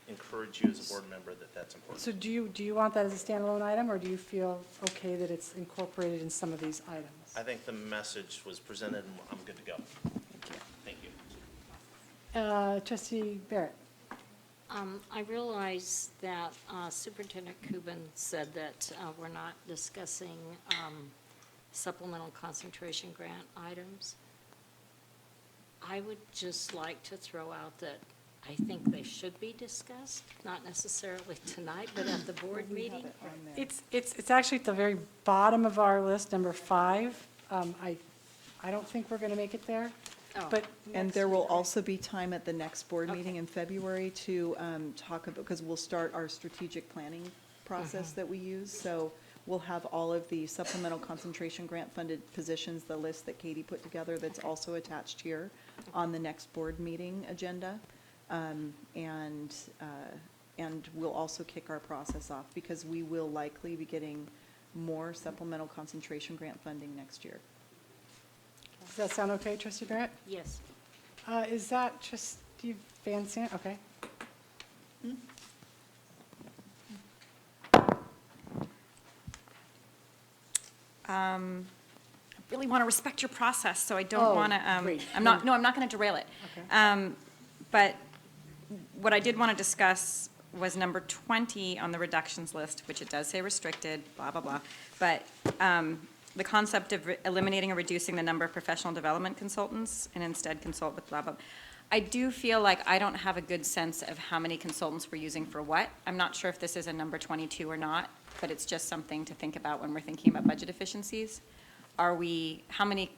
encourage you as a board member that that's important. So do you want that as a standalone item, or do you feel okay that it's incorporated in some of these items? I think the message was presented, and I'm good to go. Thank you. Trustee Barrett? I realize that Superintendent Kuban said that we're not discussing supplemental concentration grant items. I would just like to throw out that I think they should be discussed, not necessarily tonight, but at the board meeting. It's actually at the very bottom of our list, number 5. I don't think we're going to make it there, Oh. but. And there will also be time at the next board meeting in February to talk about, because we'll start our strategic planning process that we use. So we'll have all of the supplemental concentration grant funded positions, the list that Katie put together that's also attached here on the next board meeting agenda. And we'll also kick our process off because we will likely be getting more supplemental concentration grant funding next year. Does that sound okay, Trustee Barrett? Yes. Is that Trustee Van Sant? Okay. I really want to respect your process, so I Oh, don't want to, great. I'm not going to derail it. Okay. But what I did want to discuss was number 20 on the reductions list, which it does say restricted, blah, blah, blah. But the concept of eliminating or reducing the number of professional development consultants and instead consult with blah, blah. I do feel like I don't have a good sense of how many consultants we're using for what. I'm not sure if this is a number 22 or not, but it's just something to think about when we're thinking about budget efficiencies. How many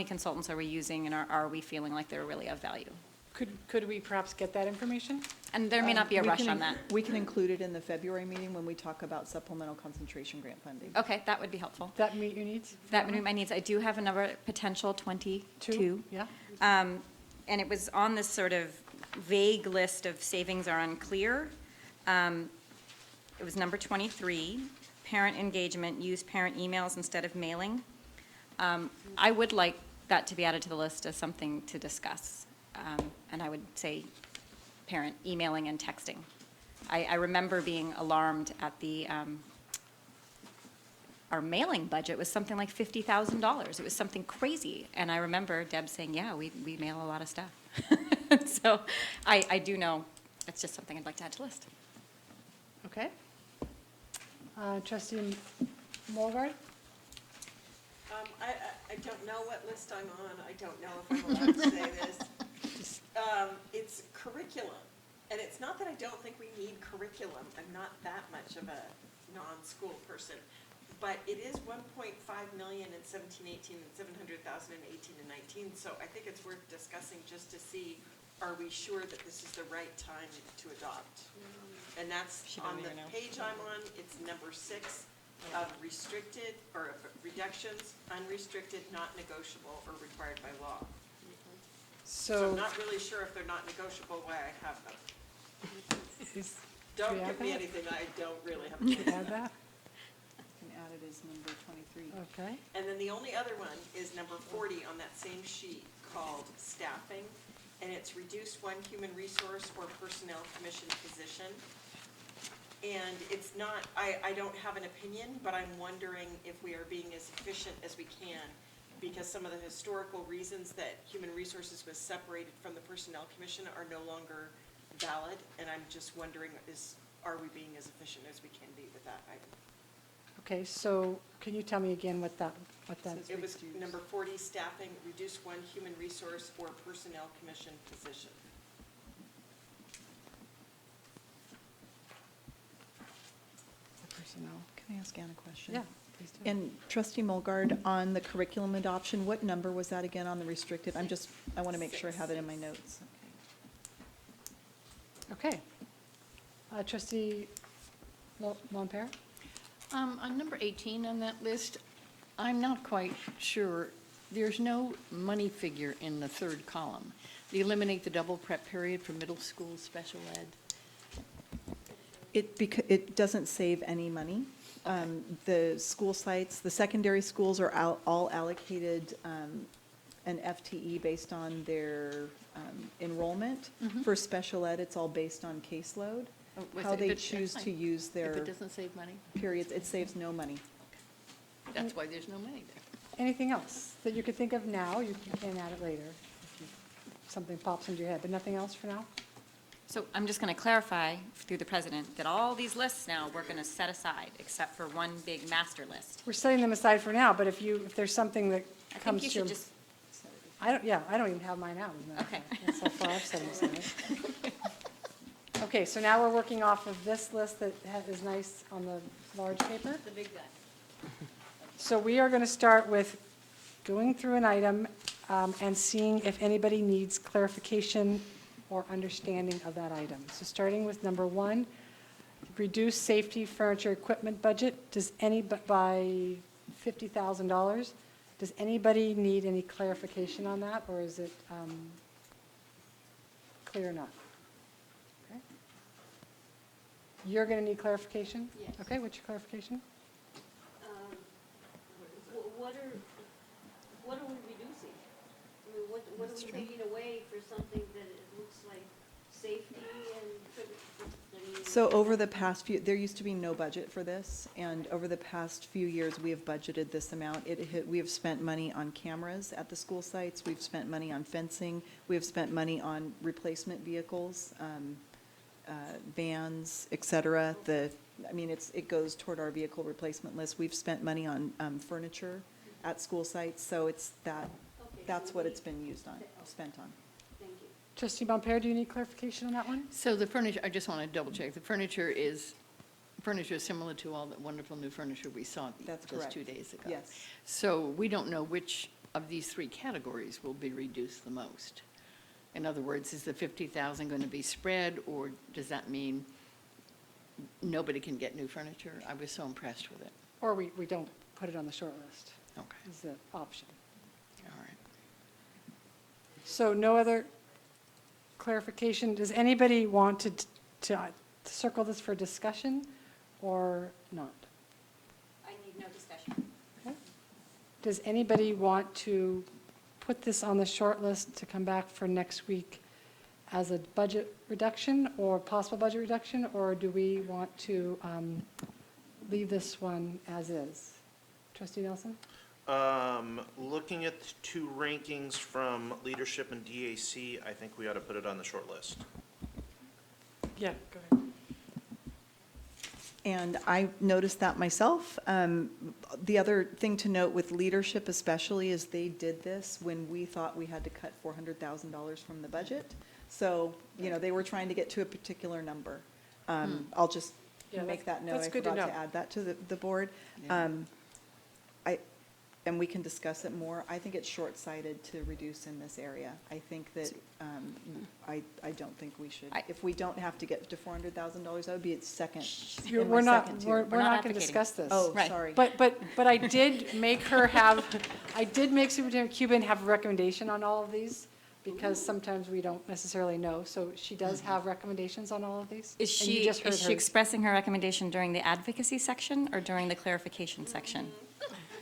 consultants are we using, and are we feeling like they're really of value? Could we perhaps get that information? And there may not be a We rush can on that. We can include it in the February meeting when we talk about supplemental concentration grant funding. Okay, that would be helpful. That meet your needs? That would meet my needs. I do have another potential 22. Yeah. And it was on this sort of vague list of savings are unclear. It was number 23, parent engagement, use parent emails instead of mailing. I would like that to be added to the list as something to discuss. And I would say parent emailing and texting. I remember being alarmed at our mailing budget was something like $50,000. It was something crazy. And I remember Deb saying, yeah, we mail a lot of stuff. So I do know it's just something I'd like to add to the list. Okay. Trustee Mulgard? I don't know what list I'm on. I don't know if I'm allowed to say this. It's curriculum. And it's not that I don't think we need curriculum. I'm not that much of a non-school person. But it is 1.5 million in 17, 18, and 700,000 in 18 and 19. So I think it's worth discussing just to see, are we sure that this is the right time to adopt? And that's on the page I'm on. It's number 6 of restricted or of reductions, unrestricted, not negotiable, or required by law. So I'm not really sure if they're not negotiable, why I have them. Don't give me anything I don't really have. Do you have that? Can add it as number 23. Okay. And then the only other one is number 40 on that same sheet called staffing. And it's reduced one human resource or personnel commission position. And it's not, I don't have an opinion, but I'm wondering if we are being as efficient as we can, because some of the historical reasons that human resources was separated from the personnel commission are no longer valid. And I'm just wondering, are we being as efficient as we can be with that item? Okay, so can you tell me again what that It was number 40, staffing, reduce one human resource or personnel commission position. personnel? Can I ask Ann a question? Yeah, please do. And Trustee Mulgard, on the curriculum adoption, what number was that again on the restricted? I want to make sure I have it in my notes. Okay. Trustee Montpere? On number 18 on that list, I'm not quite sure. There's no money figure in the third column. They eliminate the double prep period for middle school special ed. It doesn't save any money. The school sites, the secondary schools are all allocated an FTE based on their enrollment. For special ed, it's all based on caseload. How they choose to use their If it doesn't save money, periods, it saves no money. that's why there's no money there. Anything else that you could think of now? You can add it later if something pops into your head, but nothing else for now? So I'm just going to clarify through the president that all these lists now we're going to set aside, except for one big master list. We're setting them aside for now, but if there's something that I think comes you to your... should just, I don't even have mine out. as a matter of Okay. fact. That's how far I've set them aside. Okay, so now we're working off of this list that is nice on the large paper. The big guy. So we are going to start with going through an item and seeing if anybody needs clarification or understanding of that item. So starting with number 1, reduce safety furniture equipment budget. Does by $50,000? Does anybody need any clarification on that, or is it clear enough? Okay. You're going to need clarification? Yes. Okay, what's your clarification? What are we reducing? I mean, what are we taking away for something that it looks like safety and, I mean. So over the past few, there used to be no budget for this, and over the past few years, we have budgeted this amount. We have spent money on cameras at the school sites, we've spent money on fencing, we have spent money on replacement vehicles, vans, et cetera. It goes toward our vehicle replacement list. We've spent money on furniture at school sites, so it's that, Okay, that's so what it's been used on, spent on. Thank you. Trustee Montpere, do you need clarification on that one? So the furniture, I just want to double check, the furniture is similar to all that wonderful new furniture we saw That's just correct. 2 days ago. Yes. So we don't know which of these three categories will be reduced the most. In other words, is the 50,000 going to be spread, or does that mean nobody can get new furniture? I was so impressed with it. Or we don't put it on the short list? Okay. Is the option. All right. So no other clarification? Does anybody want to circle this for discussion or not? I need no discussion. Okay. Does anybody want to put this on the short list to come back for next week as a budget reduction or possible budget reduction? Or do we want to leave this one as is? Trustee Nelson? Looking at the two rankings from leadership and DAC, I think we ought to put it on the short list. Yeah, go ahead. And I noticed that myself. The other thing to note with leadership especially is they did this when we thought we had to cut $400,000 from the budget. So, you know, they were trying to get to a particular number. I'll just Yeah, make that note. that's I good to forgot to know. add that to the board. And we can discuss it more. I think it's short-sighted to reduce in this area. I think that, I don't think we should. If we don't have to get to $400,000, that would be its second, in my We're not, second we're tier. not going to discuss this. Oh, sorry. But I did make her have, I did make Superintendent Cuban have a recommendation on all of these, because sometimes we don't necessarily know. So she does have recommendations on all of these? Is And you she, just heard is she hers. expressing her recommendation during the advocacy section or during the clarification section?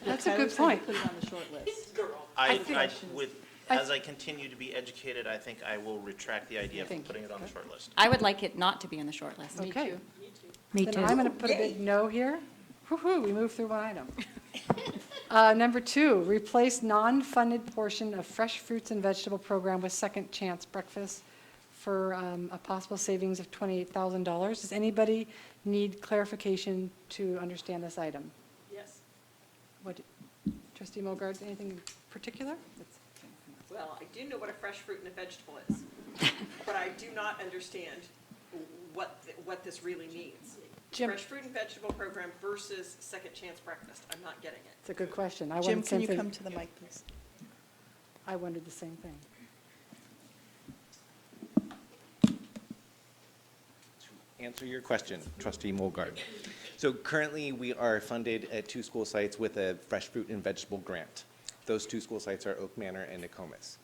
That's a good Tyler said to point. Put it on the short list. As I continue to be educated, I think I will retract the idea from putting it on the short list. I would like it not to be in the short list. Okay. Me Then too. I'm going to put a big no here. Woo-hoo, we moved through one item. Number 2, replace non-funded portion of fresh fruits and vegetable program with second chance breakfast for a possible savings of $28,000. Does anybody need clarification to understand this item? Yes. What, Trustee Mogard, anything in particular? Well, I do know what a fresh fruit and a vegetable is, but I do not understand what this really means. Jim. Fresh fruit and vegetable program versus second chance breakfast. I'm not getting it. It's a good question. I Jim, wondered the can same you thing. come to the mic, please? I wondered the same thing. Answer your question, Trustee Mulgard. So currently, we are funded at 2 school sites with a fresh fruit and vegetable grant. Those 2 school sites are Oak Manor and Nokomis.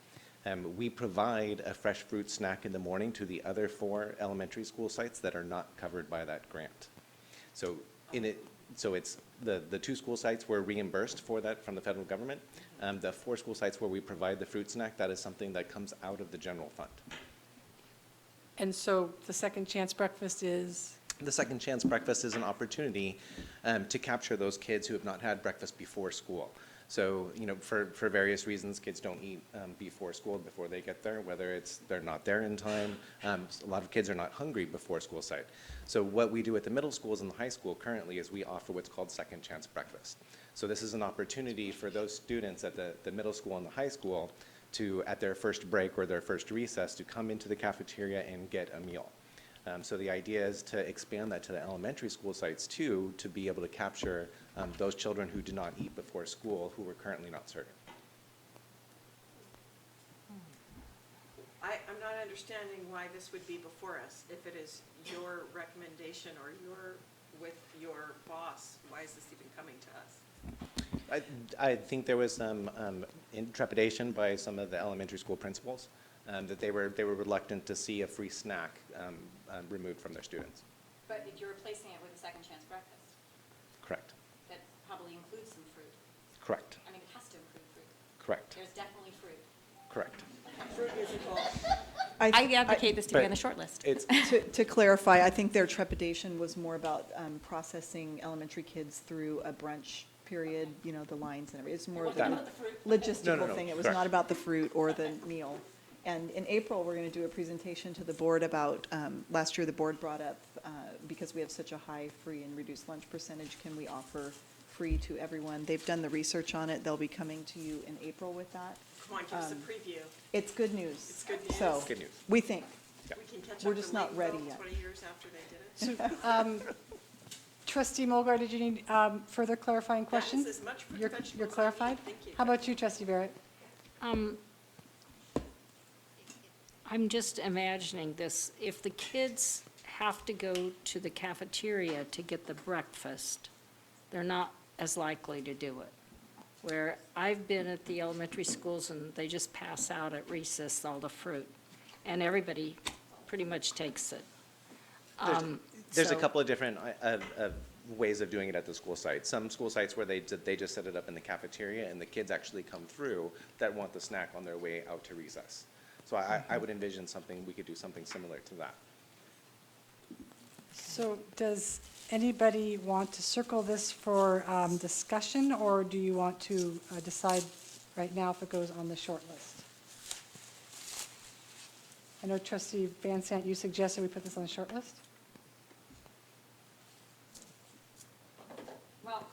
We provide a fresh fruit snack in the morning to the other 4 elementary school sites that are not covered by that grant. So it's the 2 school sites were reimbursed for that from the federal government. The 4 school sites where we provide the fruit snack, that is something that comes out of the general fund. And so the second chance breakfast is? The second chance breakfast is an opportunity to capture those kids who have not had breakfast before school. So, you know, for various reasons, kids don't eat before school, before they get there, whether it's they're not there in time. A lot of kids are not hungry before school site. So what we do at the middle schools and the high school currently is we offer what's called second chance breakfast. So this is an opportunity for those students at the middle school and the high school to, at their first break or their first recess, to come into the cafeteria and get a meal. So the idea is to expand that to the elementary school sites too, to be able to capture those children who do not eat before school, who we're currently not serving. I'm not understanding why this would be before us. If it is your recommendation or with your boss, why is this even coming to us? I think there was some trepidation by some of the elementary school principals that they were reluctant to see a free snack removed from their students. But if you're replacing it with a second chance breakfast, Correct. that probably includes some fruit. Correct. I mean, it has to include fruit. Correct. There's definitely fruit. Correct. Fruit is involved. I advocate this to be on the But short list. It's To clarify, I think their trepidation was more about processing elementary kids through a brunch period, you know, the lines and everything. It's more of a No, logistical no, thing. It was correct. not about the fruit or the meal. And in April, we're going to do a presentation to the board about, last year the board brought up, because we have such a high free and reduced lunch percentage, can we offer free to everyone. They've done the research on it. They'll be coming to you in April with that. Come on, give us a preview. It's good news. It's good news. So, Good news. we think. We can catch We're up just to not ready Lakeville yet. 20 years after they did it. Trustee Mulgar, did you need further clarifying questions? That is as much fruit and You're vegetables you're I clarified? need. Thank you. How about you, Trustee Barrett? I'm just imagining this, if the kids have to go to the cafeteria to get the breakfast, they're not as likely to do it. Where I've been at the elementary schools and they just pass out at recess all the fruit, and everybody pretty much takes it. There's a So- couple of different ways of doing it at the school site. Some school sites where they just set it up in the cafeteria and the kids actually come through that want the snack on their way out to recess. So I would envision we could do something similar to that. So does anybody want to circle this for discussion, or do you want to decide right now if it goes on the short list? I know Trustee Van Sant, you suggested we put this on the short list? Well,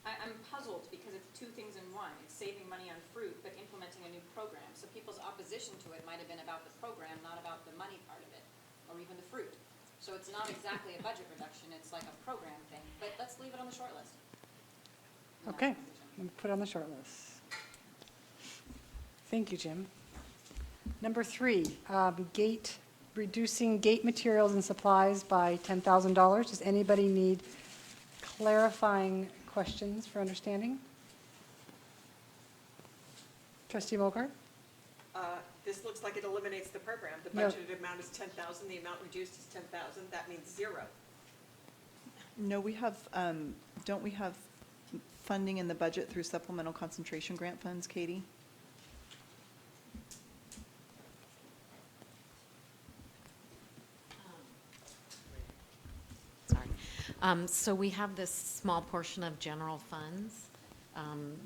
I'm puzzled because it's two things in one. It's saving money on fruit, but implementing a new program. So people's opposition to it might have been about the program, not about the money part of it, or even the fruit. So it's not exactly a budget reduction, it's like a program thing, but let's leave it on the short list. Okay, we'll put it on the short list. Thank you, Jim. Number 3, reducing gate materials and supplies by $10,000. Does anybody need clarifying questions for understanding? Trustee Mulgar? This looks like it eliminates the program. The No. budgeted amount is 10,000, the amount reduced is 10,000. That means 0. No, we have, don't we have funding in the budget through supplemental concentration grant funds, Katie? Sorry. So we have this small portion of general funds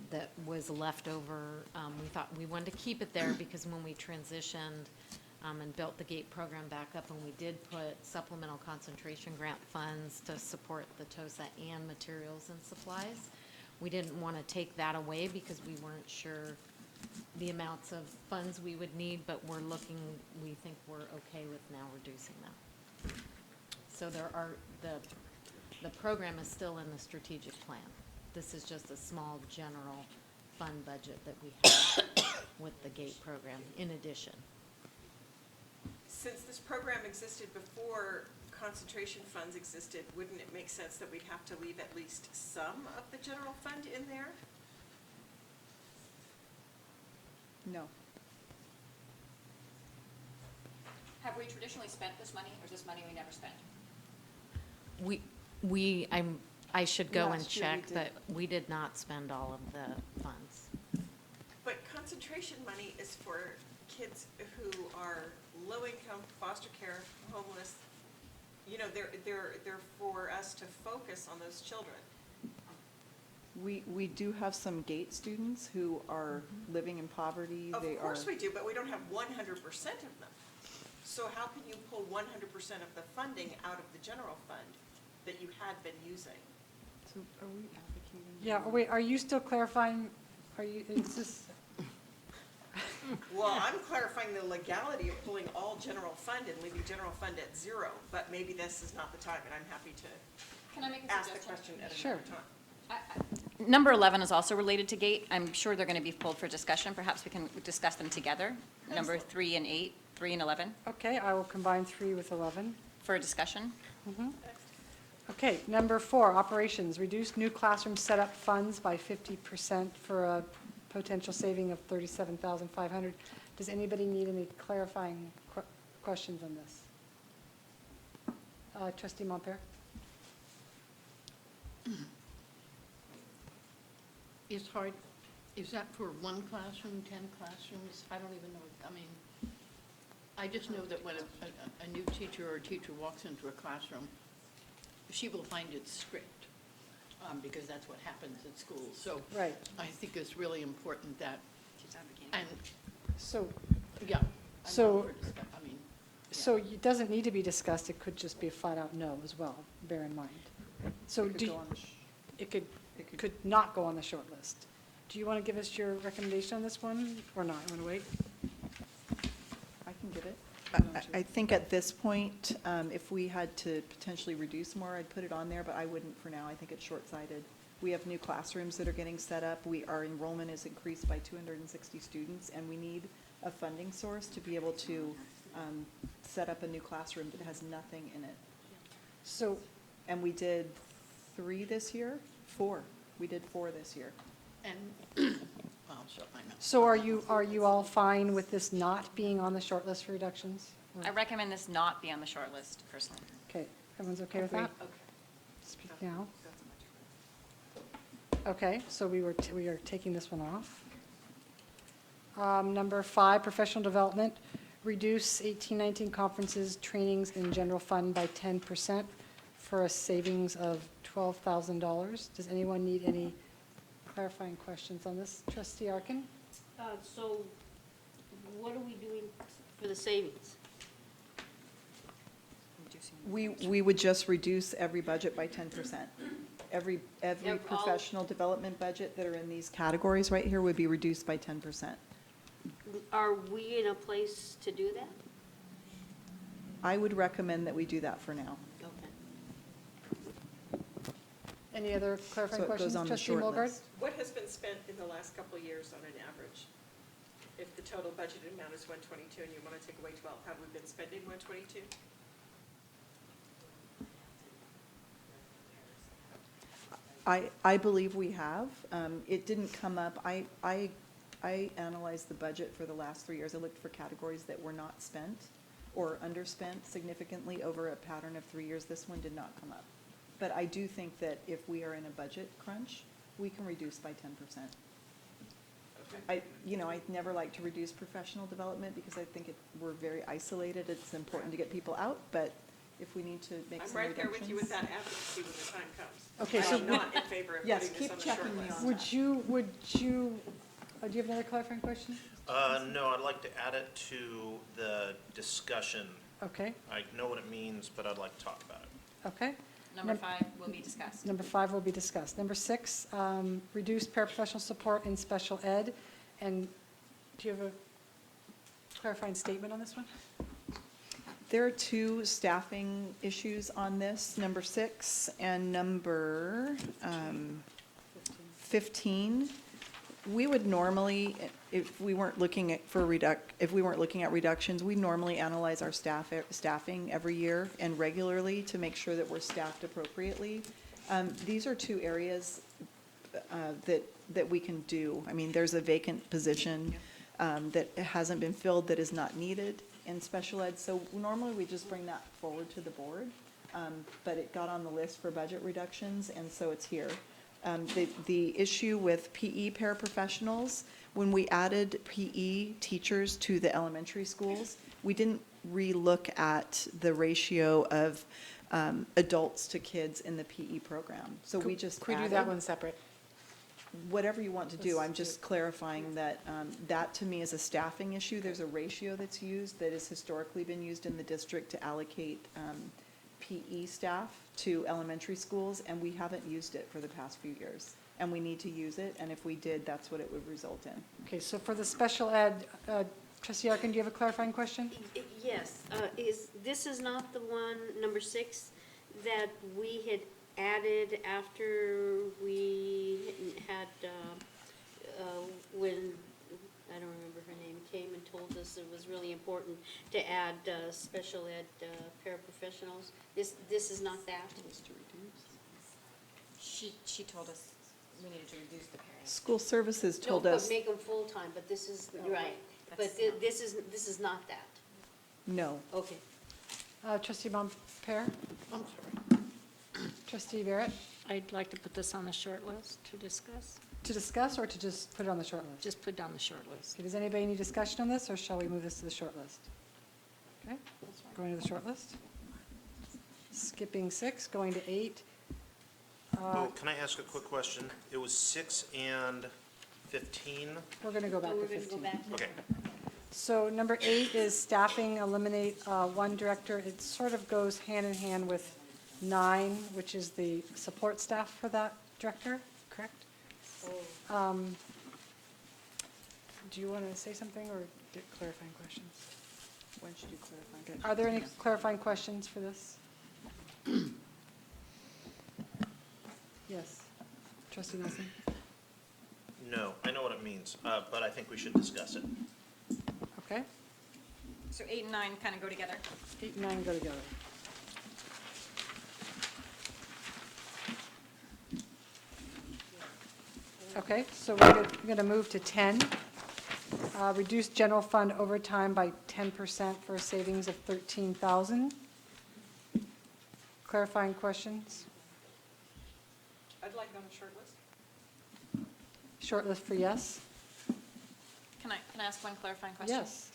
that was left over. We thought we wanted to keep it there because when we transitioned and built the GATE program back up, and we did put supplemental concentration grant funds to support the TOSA and materials and supplies, we didn't want to take that away because we weren't sure the amounts of funds we would need, but we think we're okay with now reducing them. So the program is still in the strategic plan. This is just a small general fund budget that we have with the GATE program in addition. Since this program existed before concentration funds existed, wouldn't it make sense that we'd have to leave at least some of the general fund in there? No. Have we traditionally spent this money, or is this money we never spent? I should go and Last year we check, did. but we did not spend all of the funds. But concentration money is for kids who are low income, foster care, homeless. You know, they're for us to focus on those children. We do have some GATE students who are living in poverty. Of They course are, we do, but we don't have 100% of them. So how can you pull 100% of the funding out of the general fund that you had been using? so are we advocating? Yeah, wait, are you still clarifying? Is this, Well, I'm clarifying the legality of pulling all general fund and leaving general fund at 0, but maybe this is not the time, and I'm happy to Can I make a ask the suggestion? question at Sure. another time. Number 11 is also related to GATE. I'm sure they're going to be pulled for discussion. Perhaps we can discuss them together. Number 3 and 8, 3 and 11, okay, I will combine 3 with 11. for a discussion. Okay, number 4, operations, reduce new classroom setup funds by 50% for a potential saving of $37,500. Does anybody need any clarifying questions on this? Trustee Montpere? It's hard, is that for one classroom, 10 classrooms? I don't even know, I mean, I just know that when a new teacher or a teacher walks into a classroom, she will find it strict, because that's what happens at schools. So Right. I think it's really important that, She's advocating. and, So, yeah. I'm So- all for I mean, So it doesn't need to be discussed, it could just be a flat-out no as well, bear in mind. So It could do, go on the it could not go on the short list. Do you want to give us your recommendation on this one, or not? You want to wait? I can give it. I think at this point, if we had to potentially reduce more, I'd put it on there, but I wouldn't for now. I think it's short-sighted. We have new classrooms that are getting set up. Our enrollment is increased by 260 students, and we need a funding source to be able to set up a new classroom that has nothing in it. So, and we did 3 this year? 4. We did 4 this year. And, I'll show my notes. So are you all fine with this not being on the short list for reductions? I recommend this not be on the short list personally. Okay, everyone's okay with that? Okay. Speak now. Okay, so we are taking this one off. Number 5, professional development, reduce 18-19 conferences, trainings in general fund by 10% for a savings of $12,000. Does anyone need any clarifying questions on this? Trustee Arkin? So what are we doing for the savings? We would just reduce every budget by 10%. Every all- professional development budget that are in these categories right here would be reduced by 10%. Are we in a place to do that? I would recommend that we do that for now. Okay. Any other clarifying So it goes questions? on the Trustee short Mulgard? list. What has been spent in the last couple of years on an average? If the total budgeted amount is 122 and you want to take away 12, have we been spending 122? I believe we have. It didn't come up. I analyzed the budget for the last 3 years. I looked for categories that were not spent or underspent significantly over a pattern of 3 years. This one did not come up. But I do think that if we are in a budget crunch, we can reduce by 10%. I'd never like to reduce professional development because I think we're very isolated. It's important to get people out, but if we need to make I'm some right reductions. there with you with that advocacy when the time comes. Okay, so I'm not in favor of Yes, putting this keep on the short checking me list. on Would you, do you have another clarifying question? No, I'd like to add it to the discussion. Okay, I know what it means, but I'd like to talk about it. okay. Number 5 will be discussed. Number 5 will be discussed. Number 6, reduce paraprofessional support in special ed. And do you have a clarifying statement on this one? There are 2 staffing issues on this, number 6 and number 15. We would normally, if we weren't looking at reductions, we normally analyze our staffing every year and regularly to make sure that we're staffed appropriately. These are 2 areas that we can do. I mean, there's a vacant position that hasn't been filled that is not needed in special ed. So normally we just bring that forward to the board, but it got on the list for budget reductions, and so it's here. The issue with PE paraprofessionals, when we added PE teachers to the elementary schools, we didn't relook at the ratio of adults to kids in the PE program. So we just Could we do added. that one separate? Whatever you want to do, Let's I'm just clarifying that that to me is a staffing issue. There's a ratio that's used that has historically been used in the district to allocate PE staff to elementary schools, and we haven't used it for the past few years. And we need to use it, and if we did, that's what it would result in. Okay, so for the special ed, Trustee Arkin, do you have a clarifying question? Yes, this is not the one, number 6, that we had added after we had, when, I don't remember her name, came and told us it was really important to add special ed paraprofessionals. This is not that? She told us we needed to reduce the parents. School services told No, us, but make them full-time, but this is, right. But That's this is not that. no. Okay. Trustee Mompere? I'm sorry. Trustee Barrett? I'd like to put this on the short list to discuss. To discuss or to just put it on the short list? Just put it on the short list. Okay, does anybody need discussion on this, or shall we move this to the short list? Okay, going to the short list. Skipping 6, going to 8. Oh, can I ask a quick question? It was 6 and 15? We're going to go back So to we're going to 15. go back to. Okay. So number 8 is staffing, eliminate one director. It sort of goes hand in hand with 9, which is the support staff for that director, correct? Do you want to say something or get clarifying questions? When should you clarify? Are there any clarifying questions for this? Yes. Trustee Nelson? No, I know what it means, but I think we should discuss it. Okay. So 8 and 9 kind of go together. 8 and 9 go together. Okay, so we're going to move to 10. Reduce general fund overtime by 10% for a savings of $13,000. Clarifying questions? I'd like it on a short list. Short list for yes? Can I ask one clarifying question? Yes.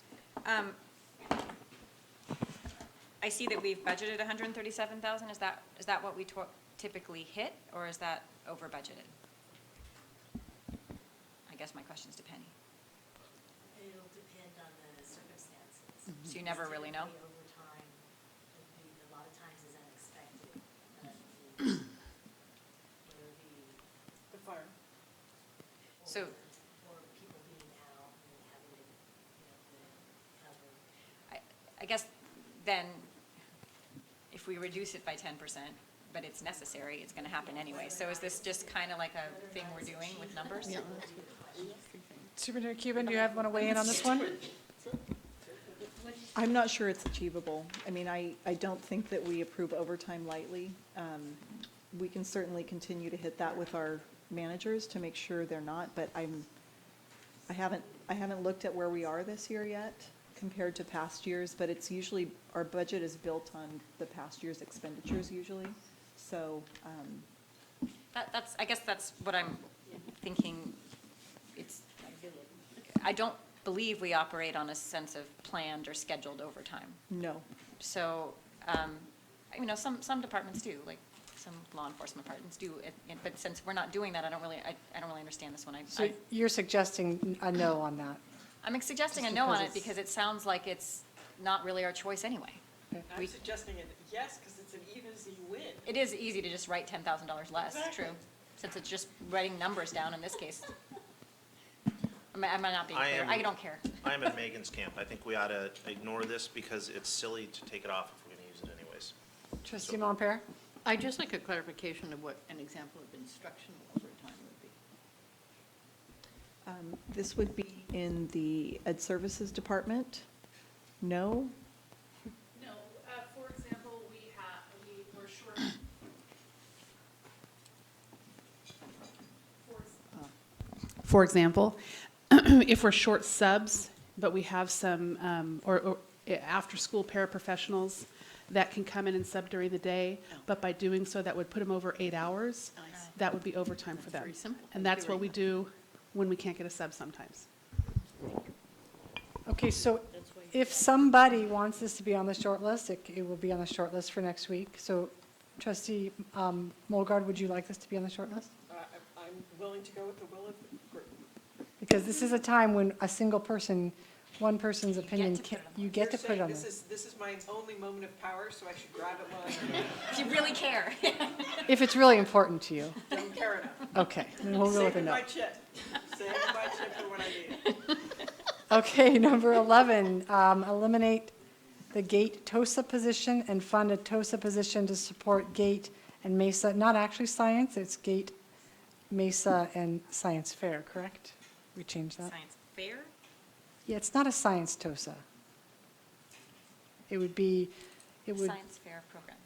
I see that we've budgeted 137,000. Is that what we typically hit, or is that over budgeted? I guess my question's to Penny. It'll depend on the circumstances. So you never really know? Typically overtime, a lot of times is unexpected. Whether it be The fire. So, or people being out and having to, cover. I guess then, if we reduce it by 10%, but it's necessary, it's going to happen anyway. So is this just kind of like a thing we're doing with numbers? Superintendent Cuban, do you want to weigh in on this one? I'm not sure it's achievable. I mean, I don't think that we approve overtime lightly. We can certainly continue to hit that with our managers to make sure they're not, but I haven't looked at where we are this year yet compared to past years, but it's usually, our budget is built on the past year's expenditures usually, so. I guess that's what I'm thinking. I don't believe we operate on a sense of planned or scheduled overtime. No. So, some departments do, like some law enforcement departments do, but since we're not doing that, I don't really understand this one. So you're suggesting a no on that? I'm suggesting a no on it because it sounds like it's not really our choice anyway. I'm suggesting it yes, because it's an easy win. It is easy to just write $10,000 less, Exactly. true, since it's just writing numbers down in this case. Am I not being clear? I don't care. I am in Megan's camp. I think we ought to ignore this because it's silly to take it off if we're going to use it anyways. Trustee Montpere? I'd just like a clarification of what an example of instructional overtime would be. This would be in the Ed Services Department? No? No, for example, we're short. For example, if we're short subs, but we have some, or after-school paraprofessionals that can come in and sub during the day, but by doing so, that would put them over 8 hours. That would be overtime for them. Very simple. And that's what we do when we can't get a sub sometimes. Okay, so if somebody wants this to be on the short list, it will be on the short list for next week. So Trustee Molgard, would you like this to be on the short list? I'm willing to go with the will of the group. Because this is a time when a single person, one person's opinion, you get to put it on This there. is my only moment of power, so I should grab it while I'm If you really care. If it's really important to you. don't care enough. Okay, then we'll go with a no. Save my chip. Save my chip for when I need it. Okay, number 11, eliminate the GATE TOSA position and fund a TOSA position to support GATE and MESA, not actually science, it's GATE, MESA, and Science Fair, correct? We changed that? Science fair? Yeah, it's not a science TOSA. It would be, Science fair program.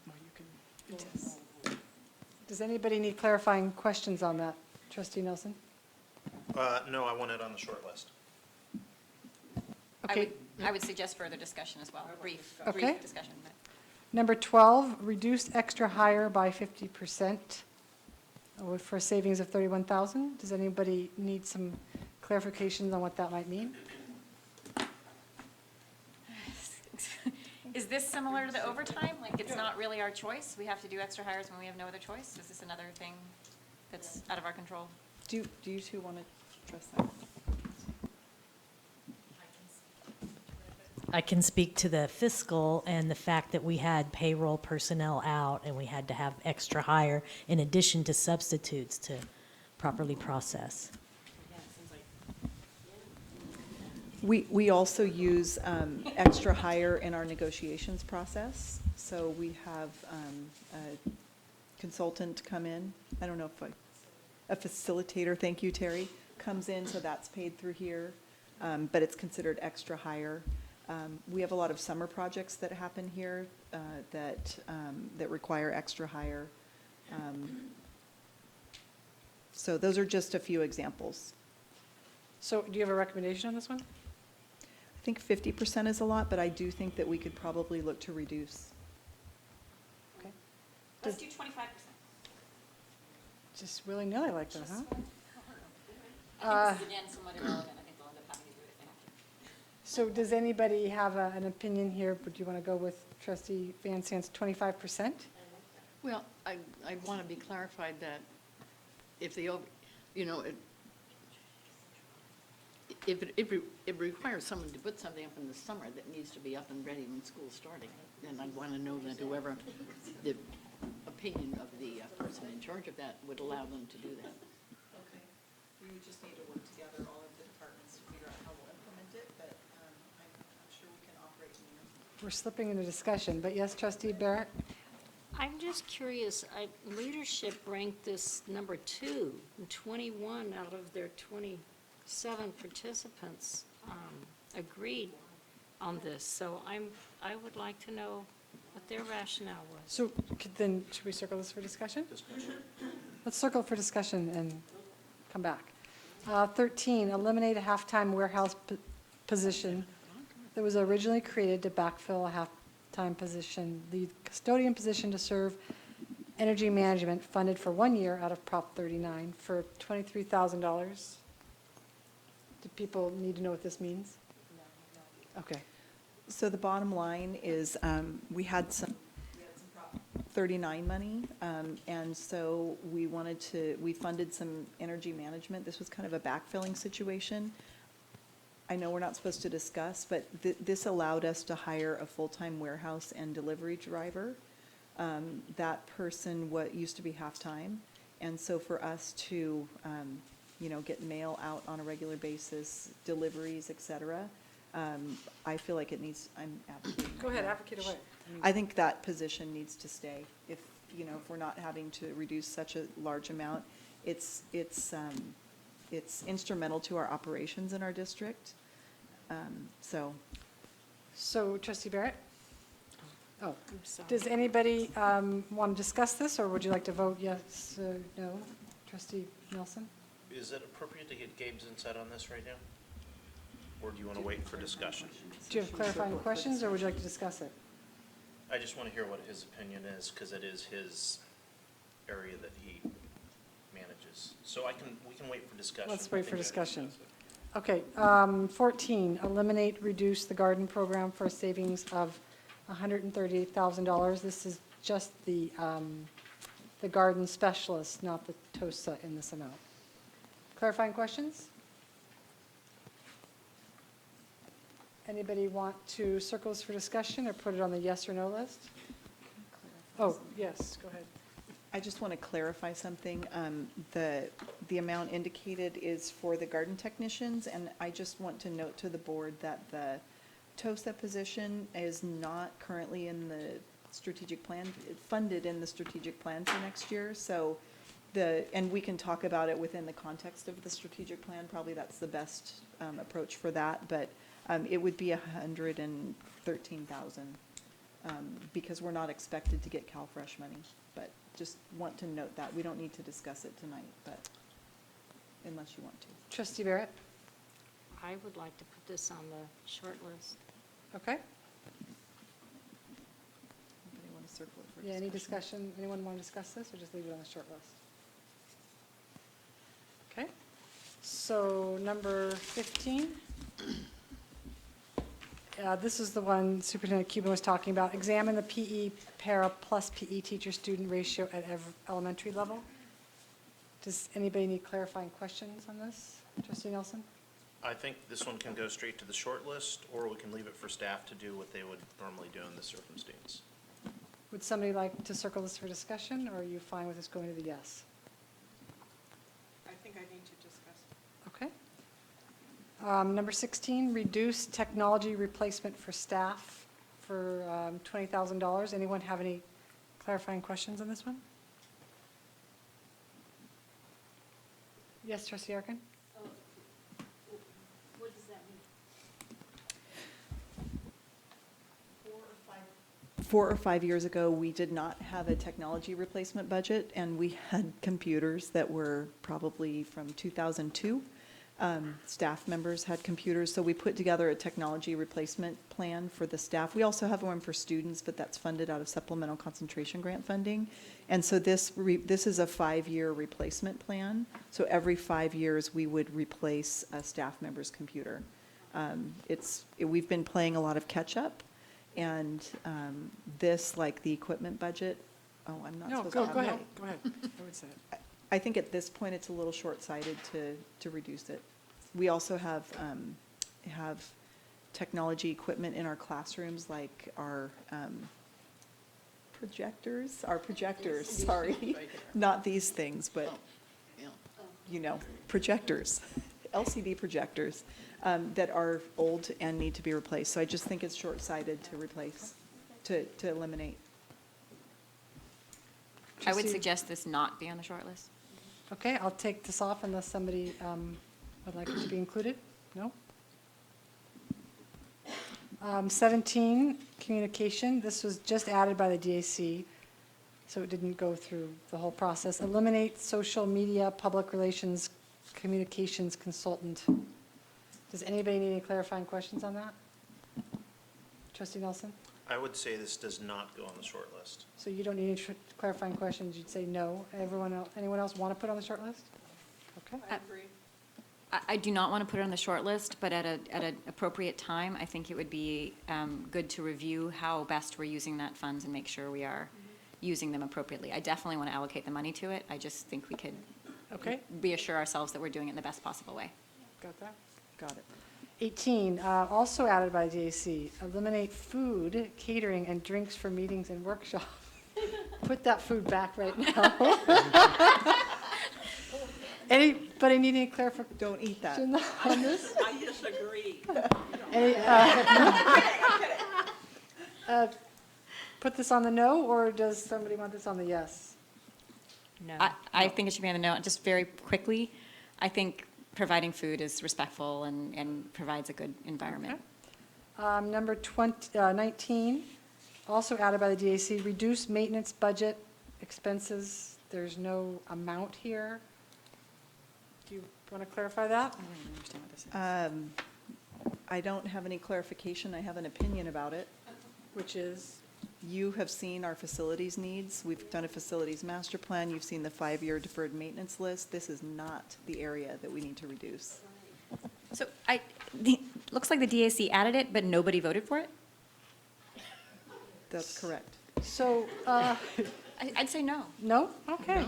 Does anybody need clarifying questions on that? Trustee Nelson? No, I want it on the short list. Okay. I would suggest further discussion as well, brief Okay. discussion. But Number 12, reduce extra hire by 50% for savings of $31,000. Does anybody need some clarifications on what that might mean? Is this similar to the overtime? Like, it's not really our choice? We have to do extra hires when we have no other choice? Is this another thing that's out of our control? Do you two want to address that? I can speak to the fiscal and the fact that we had payroll personnel out and we had to have extra hire in addition to substitutes to properly process. We also use extra hire in our negotiations process. So we have a consultant come in. I don't know if a facilitator, thank you, Terry, comes in, so that's paid through here, but it's considered extra hire. We have a lot of summer projects that happen here that require extra hire. So those are just a few examples. So do you have a recommendation on this one? I think 50% is a lot, but I do think that we could probably look to reduce. Okay. Let's do 25%. Just willy-nilly like that, huh? I think this is again somewhat irrelevant. I think they'll end up having to do it if they have to. So does anybody have an opinion here? Would you want to go with trustee Van Sant's 25%? Well, I want to be clarified that if the, you know, if it requires someone to put something up in the summer that needs to be up and ready when school's starting, then I'd want to know that whoever, the opinion of the person in charge of that would allow them to do that. Okay. We would just need to work together, all of the departments, to figure out how we'll implement it, but I'm sure we can operate in the. We're slipping into discussion, but yes, trustee Barrett? I'm just curious, leadership ranked this number 2, and 21 out of their 27 participants agreed on this. So I would like to know what their rationale was. So then, should we circle this for discussion? Let's circle for discussion and come back. 13, eliminate a half-time warehouse position that was originally created to backfill a half-time position, the custodian position to serve energy management funded for 1 year out of Prop 39 for $23,000. Do people need to know what this means? Okay. So the bottom line is, we had some Prop 39 money, and so we funded some energy management. This was kind of a backfilling situation. I know we're not supposed to discuss, but this allowed us to hire a full-time warehouse and delivery driver. That person used to be half-time, and so for us to, get mail out on a regular basis, deliveries, et cetera, I feel like I'm advocating. Go ahead, advocate away. I think that position needs to stay. If we're not having to reduce such a large amount, it's instrumental to our operations in our district. So trustee Barrett? Oh, I'm sorry. does anybody want to discuss this, or would you like to vote yes, no? Trustee Nelson? Is it appropriate to get Gabe's insight on this right now? Or do you want to wait for discussion? Do you have clarifying questions, or would you like to discuss it? I just want to hear what his opinion is, because it is his area that he manages. So we can wait for discussion. Let's wait for I think discussion. Okay, 14, eliminate, reduce the garden program for a savings of $138,000. This is just the garden specialist, not the TOSA in this amount. Clarifying questions? Anybody want to circle this for discussion or put it on the yes or no list? Oh, yes, go ahead. I just want to clarify something. The amount indicated is for the garden technicians, and I just want to note to the board that the TOSA position is not currently in the strategic plan, funded in the strategic plan for next year. So and we can talk about it within the context of the strategic plan. Probably that's the best approach for that. But it would be $113,000 because we're not expected to get CalFresh money. But just want to note that. We don't need to discuss it tonight, but unless you want to. Trustee Barrett? I would like to put this on the short list. Okay. Anybody want to circle it for Yeah, any discussion? Anyone want to discuss this, or just leave it on the short list? Okay. So number 15. This is the one Superintendent Cuban was talking about. Examine the PE para plus PE teacher-student ratio at elementary level. Does anybody need clarifying questions on this? Trustee Nelson? I think this one can go straight to the short list, or we can leave it for staff to do what they would normally do in this circumstance. Would somebody like to circle this for discussion, or are you fine with this going to the yes? I think I need to discuss. Okay. Number 16, reduce technology replacement for staff for $20,000. Anyone have any clarifying questions on this one? Yes, Trustee Arkin? What does that mean? 4 or 5 years ago, we did not have a technology replacement budget, and we had computers that were probably from 2002. Staff members had computers, so we put together a technology replacement plan for the staff. We also have one for students, but that's funded out of supplemental concentration grant funding. And so this is a 5-year replacement plan. So every 5 years, we would replace a staff member's computer. We've been playing a lot of catch-up, and this, like the equipment budget, I'm not supposed to. No, go ahead. I would say it. I think at this point, it's a little short-sighted to reduce it. We also have technology equipment in our classrooms, like our projectors, sorry. Not these things, but, projectors, LCD projectors, that are old and need to be replaced. So I just think it's short-sighted to replace, to eliminate. I would suggest this not be on the short list. Okay, I'll take this off unless somebody would like it to be included. No? 17, communication. This was just added by the DAC, so it didn't go through the whole process. Eliminate social media, public relations, communications consultant. Does anybody need any clarifying questions on that? Trustee Nelson? I would say this does not go on the short list. So you don't need any clarifying questions, you'd say no. Anyone else want to put on the short list? Okay. I agree. I do not want to put it on the short list, but at an appropriate time, I think it would be good to review how best we're using that funds and make sure we are using them appropriately. I definitely want to allocate the money to it. I just think we could reassure ourselves that we're doing it in the best possible way. Got that? Got it. 18, also added by DAC, eliminate food, catering, and drinks for meetings and workshops. Put that food back right now. Anybody need any clarification? Don't eat that. On this? I disagree. Put this on the no, or does somebody want this on the yes? No. I think it should be on the note. Just very quickly, I think providing food is respectful and provides a good environment. Okay. Number 19, also added by the DAC, reduce maintenance budget expenses. There's no amount here. Do you want to clarify that? I don't even understand what this is. I don't have any clarification. I have an opinion about it. Which is? You have seen our facilities needs. We've done a facilities master plan. You've seen the 5-year deferred maintenance list. This is not the area that we need to reduce. So looks like the DAC added it, but nobody voted for it? That's correct. So, I'd say no. no? Okay.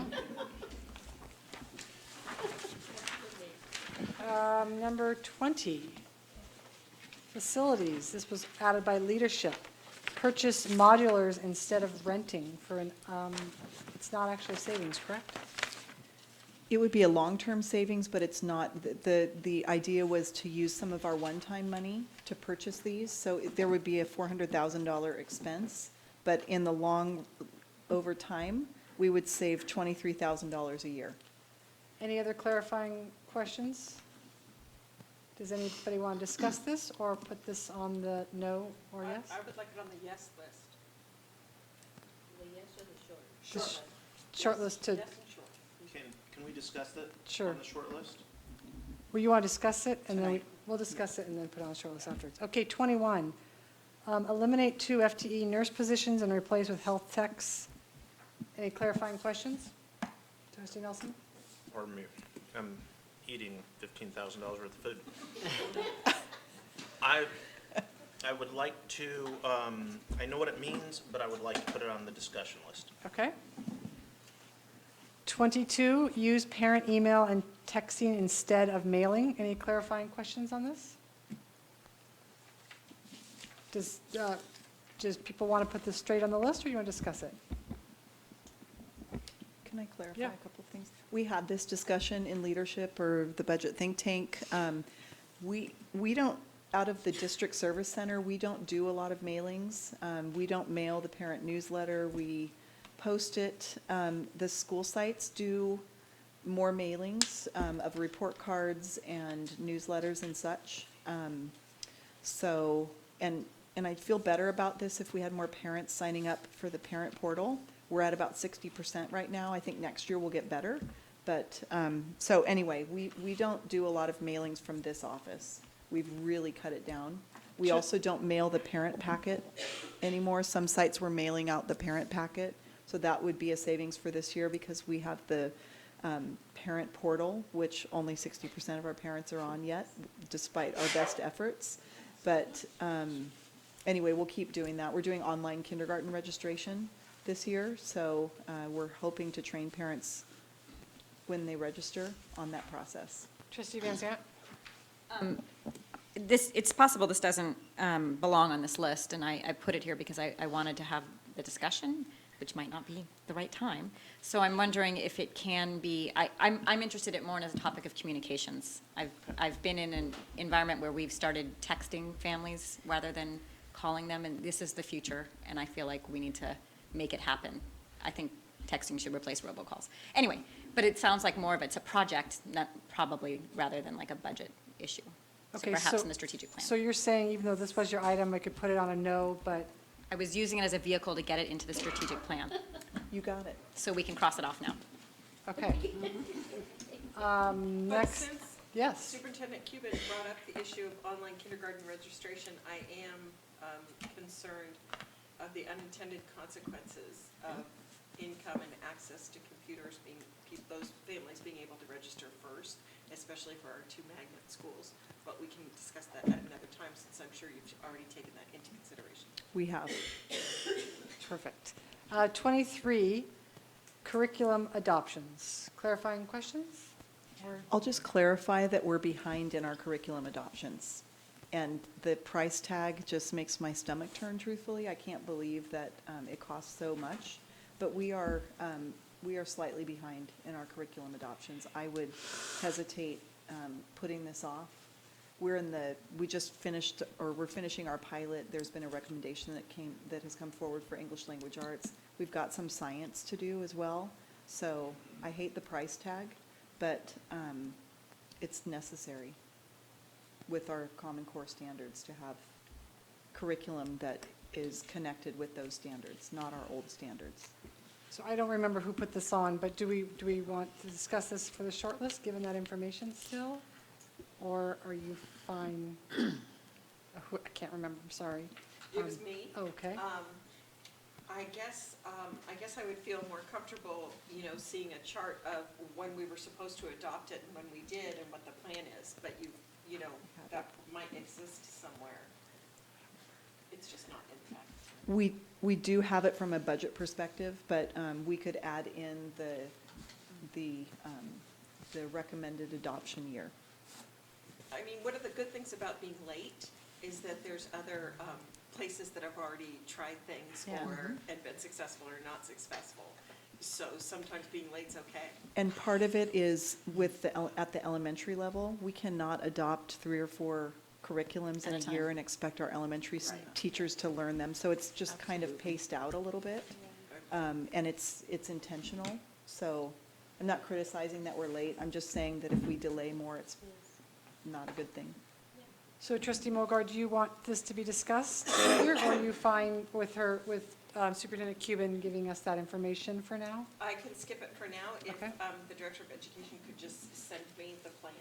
Number 20, facilities. This was added by leadership. Purchase modulars instead of renting for it's not actually savings, correct? It would be a long-term savings, but it's not. The idea was to use some of our one-time money to purchase these. So there would be a $400,000 expense, but in the over time, we would save $23,000 a year. Any other clarifying questions? Does anybody want to discuss this or put this on the no or yes? I would like it on the yes list. The yes or the short? The sh- short list to, Yes and short. Can we discuss that Sure. on the short list? well, you want to discuss it and then we'll discuss it and then put it on the short list afterwards. Okay, 21, eliminate 2 FTE nurse positions and replace with health techs. Any clarifying questions? Trustee Nelson? Or me? I'm eating $15,000 worth of food. I would like to, I know what it means, but I would like to put it on the discussion list. Okay. 22, use parent email and texting instead of mailing. Any clarifying questions on this? Does people want to put this straight on the list, or you want to discuss it? Can I clarify Yeah. a couple of things? We had this discussion in leadership or the budget think tank. We don't, out of the district service center, we don't do a lot of mailings. We don't mail the parent newsletter. We post it. The school sites do more mailings of report cards and newsletters and such. So, and I'd feel better about this if we had more parents signing up for the parent portal. We're at about 60% right now. I think next year we'll get better. But, so anyway, we don't do a lot of mailings from this office. We've really cut it down. We also don't mail the parent packet anymore. Some sites were mailing out the parent packet. So that would be a savings for this year because we have the parent portal, which only 60% of our parents are on yet, despite our best efforts. But anyway, we'll keep doing that. We're doing online kindergarten registration this year, so we're hoping to train parents when they register on that process. Trustee Van Zandt? It's possible this doesn't belong on this list, and I put it here because I wanted to have the discussion, which might not be the right time. So I'm wondering if it can be, I'm interested in more as a topic of communications. I've been in an environment where we've started texting families rather than calling them, and this is the future, and I feel like we need to make it happen. I think texting should replace robocalls. Anyway, but it sounds like more of it's a project, not probably rather than like a budget issue. So Okay, perhaps in the strategic plan. So you're saying even though this was your item, I could put it on a no, but I was using it as a vehicle to get it into the strategic plan, You got it. so we can cross it off now. okay. But Next, since yes. Superintendent Cuban brought up the issue of online kindergarten registration, I am concerned of the unintended consequences of income and access to computers being, those families being able to register first, especially for our two magnet schools. But we can discuss that at another time, since I'm sure you've already taken that into consideration. We have. Perfect. 23, curriculum adoptions. Clarifying questions? Or- I'll just clarify that we're behind in our curriculum adoptions. And the price tag just makes my stomach turn, truthfully. I can't believe that it costs so much. But we are slightly behind in our curriculum adoptions. I would hesitate putting this off. We just finished, or we're finishing our pilot. There's been a recommendation that has come forward for English language arts. We've got some science to do as well. So I hate the price tag, but it's necessary with our Common Core standards to have curriculum that is connected with those standards, not our old standards. So I don't remember who put this on, but do we want to discuss this for the short list, given that information still? Or are you fine? I can't remember, I'm sorry. It was me. Okay. I guess I would feel more comfortable, seeing a chart of when we were supposed to adopt it and when we did and what the plan is, but that might exist somewhere. It's just not in fact. We do have it from a budget perspective, but we could add in the recommended adoption year. I mean, one of the good things about being late is that there's other places that have already tried things and been successful or not successful. So sometimes being late's okay. And part of it is at the elementary level, we cannot adopt 3 or 4 curriculums in a year and expect our elementary teachers to learn them. So it's just kind of paced out a little bit. And it's intentional. So I'm not criticizing that we're late. I'm just saying that if we delay more, it's not a good thing. So Trustee Mogard, do you want this to be discussed here, or are you fine with Superintendent Cuban giving us that information for now? I can skip it for now if Okay. the Director of Education could just send me the plan,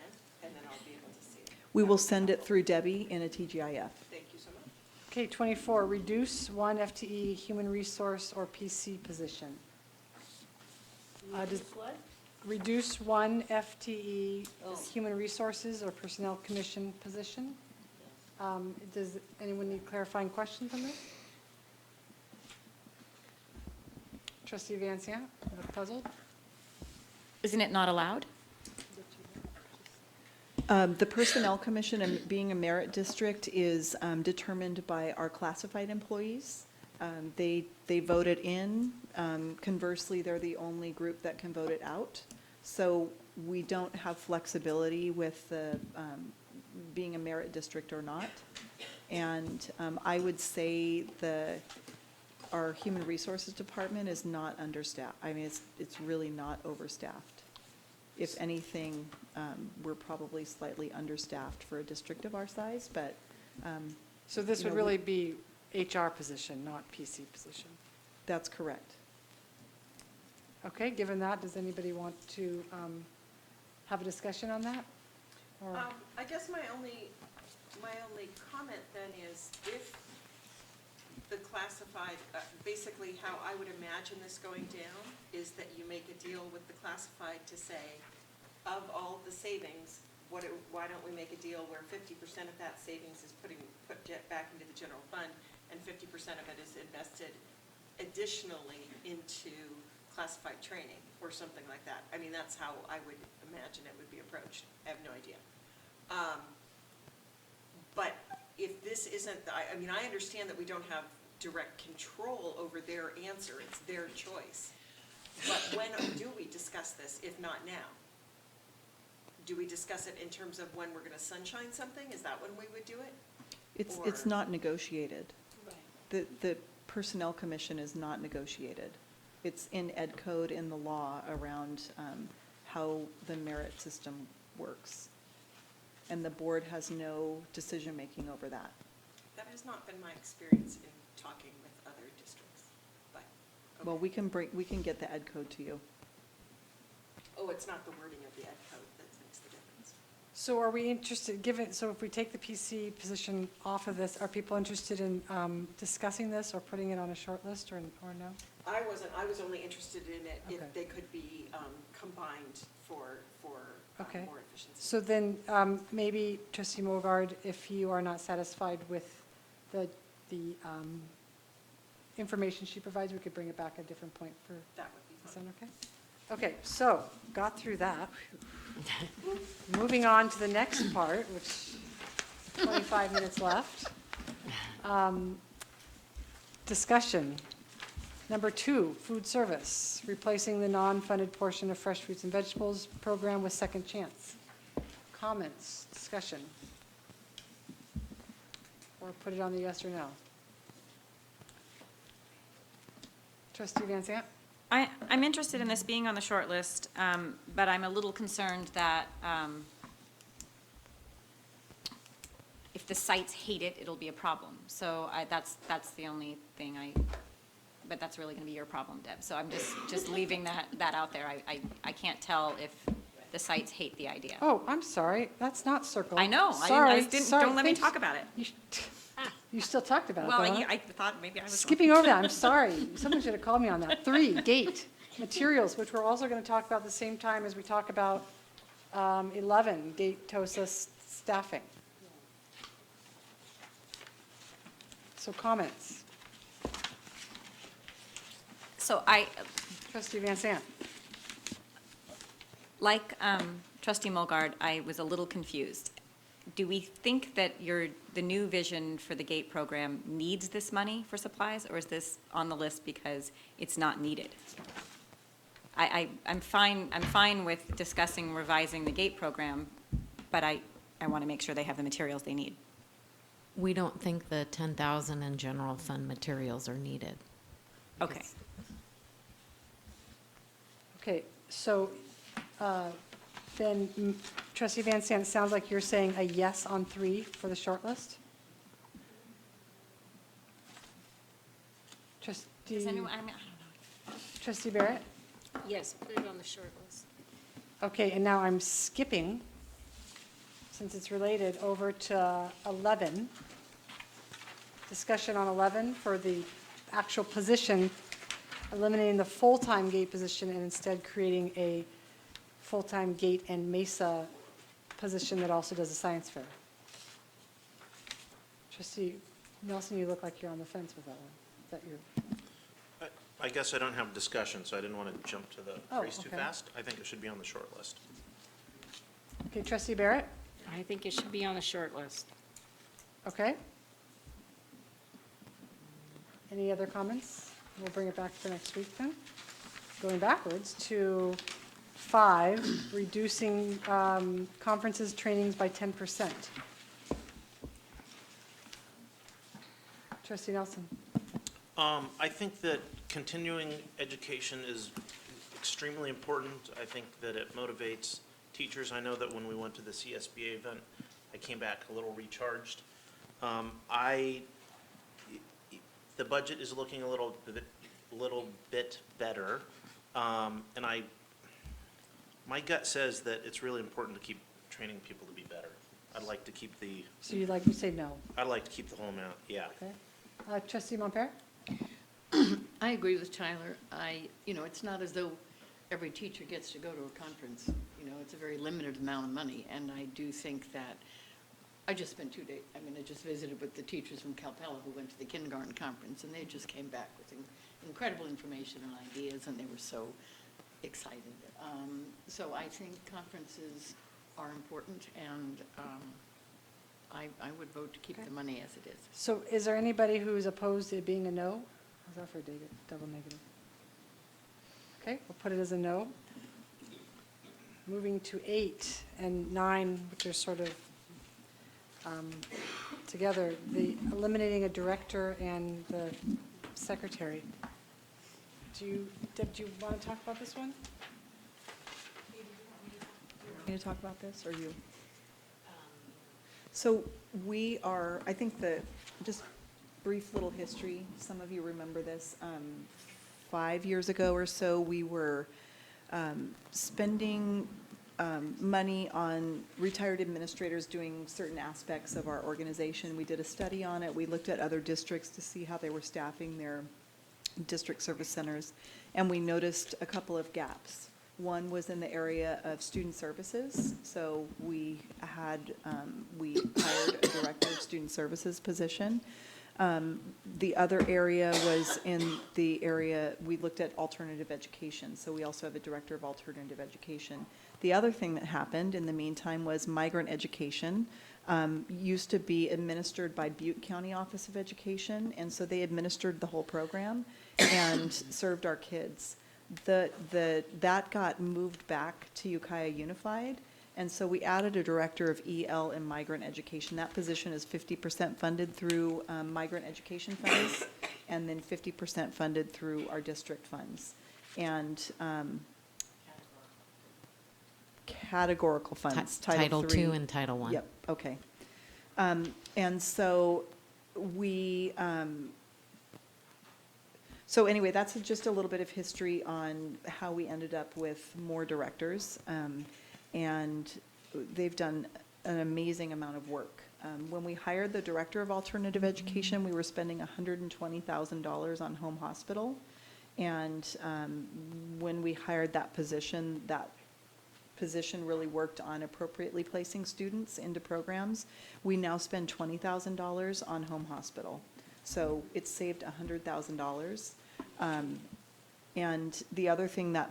and then I'll be able to see it. We will send it through Debbie in a TGIF. Thank you so much. Okay, 24, reduce 1 FTE human resource or PC position. What? Reduce 1 FTE human resources or personnel commission position. Does anyone need clarifying questions on this? Trustee Van Zandt, puzzled? Isn't it not allowed? The Personnel Commission, being a merit district, is determined by our classified employees. They vote it in. Conversely, they're the only group that can vote it out. So we don't have flexibility with the being a merit district or not. And I would say our Human Resources Department is not understaffed. I mean, it's really not overstaffed. If anything, we're probably slightly understaffed for a district of our size, but. So this would really be HR position, not PC position? That's correct. Okay, given that, does anybody want to have a discussion on that? Or- I guess my only comment then is if the classified, basically how I would imagine this going down is that you make a deal with the classified to say, of all the savings, why don't we make a deal where 50% of that savings is put back into the general fund and 50% of it is invested additionally into classified training or something like that. I mean, that's how I would imagine it would be approached. I have no idea. But if this isn't, I mean, I understand that we don't have direct control over their answer. It's their choice. But when do we discuss this, if not now? Do we discuss it in terms of when we're going to sunshine something? Is that when we would do it? It's not negotiated. The Personnel Commission is not negotiated. It's in Ed Code, in the law around how the merit system works. And the board has no decision-making over that. That has not been my experience in talking with other districts, but. Okay. Well, we can get the Ed Code to you. Oh, it's not the wording of the Ed Code that makes the difference. So are we interested, so if we take the PC position off of this, are people interested in discussing this or putting it on a short list or no? I was only interested in it Okay. if they could be combined for Okay. more efficiency. So then maybe trustee Mogard, if you are not satisfied with the information she provides, we could bring it back at a different point for. That would be fine. Sound okay? Okay, so got through that. Moving on to the next part, which 25 minutes left. Discussion. Number 2, food service, replacing the non-funded portion of fresh fruits and vegetables program with second chance. Comments, discussion? Or put it on the yes or no? Trustee Van Zandt? I'm interested in this being on the short list, but I'm a little concerned that if the sites hate it, it'll be a problem. So that's the only thing but that's really going to be your problem, Deb. So I'm just leaving that out there. I can't tell if the sites hate the idea. Oh, I'm sorry, that's not circled. I know. Sorry, Don't let me talk about it. You still talked about it, Well, though, huh? I thought maybe I was. Skipping over that, I'm sorry. Someone should have called me on that. 3, gate, materials, which we're also going to talk about at the same time as we talk about 11, gate TOSA staffing. So comments. So Trustee Van Sant. Like Trustee Mulgard, I was a little confused. Do we think that the new vision for the GATE program needs this money for supplies, or is this on the list because it's not needed? I'm fine with discussing revising the GATE program, but I want to make sure they have the materials they need. We don't think the 10,000 in general fund materials are needed. Okay. Okay, so then Trustee Van Sant, it sounds like you're saying a yes on 3 for the short list? Does anyone, I don't know. Trustee Barrett? Yes, put it on the short list. Okay, and now I'm skipping, since it's related, over to 11. Discussion on 11 for the actual position, eliminating the full-time gate position and instead creating a full-time gate and MESA position that also does a science fair. Trustee Nelson, you look like you're on the fence with that one. Is that your? I guess I don't have discussion, so I didn't want to jump to the Oh, phrase too okay. fast. I think it should be on the short list. Okay, trustee Barrett? I think it should be on the short list. Okay. Any other comments? We'll bring it back for next week then. Going backwards to 5, reducing conferences, trainings by 10%. Trustee Nelson? I think that continuing education is extremely important. I think that it motivates teachers. I know that when we went to the CSBA event, I came back a little recharged. The budget is looking a little bit better, and my gut says that it's really important to keep training people to be better. I'd like to keep So you'd like to say no? I'd like to keep the whole amount, yeah. Okay. Trustee Montpere? I agree with Tyler. It's not as though every teacher gets to go to a conference. It's a very limited amount of money, and I do think that, I just spent 2 days, I just visited with the teachers from Calpella who went to the kindergarten conference, and they just came back with incredible information and ideas, and they were so excited. So I think conferences are important, and I would vote to keep the money as it is. So is there anybody who's opposed to it being a no? How's that for a double negative? Okay, we'll put it as a no. Moving to 8 and 9, which are sort of together, the eliminating a director and the secretary. Deb, do you want to talk about this one? Me to talk about this, or you? So we are, I think just brief little history, some of you remember this. 5 years ago or so, we were spending money on retired administrators doing certain aspects of our organization. We did a study on it. We looked at other districts to see how they were staffing their district service centers, and we noticed a couple of gaps. One was in the area of student services. So we hired a director of student services position. The other area was in the area, we looked at alternative education. So we also have a director of alternative education. The other thing that happened in the meantime was migrant education. Used to be administered by Butte County Office of Education, and so they administered the whole program and served our kids. That got moved back to Ukiah Unified, and so we added a director of EL and migrant education. That position is 50% funded through migrant education funds, and then 50% funded through our district funds. And categorical funds, Title III. II and Title I. Yep, okay. And so so anyway, that's just a little bit of history on how we ended up with more directors. And they've done an amazing amount of work. When we hired the director of alternative education, we were spending $120,000 on home hospital. And when we hired that position really worked on appropriately placing students into programs. We now spend $20,000 on home hospital. So it's saved $100,000. And the other thing that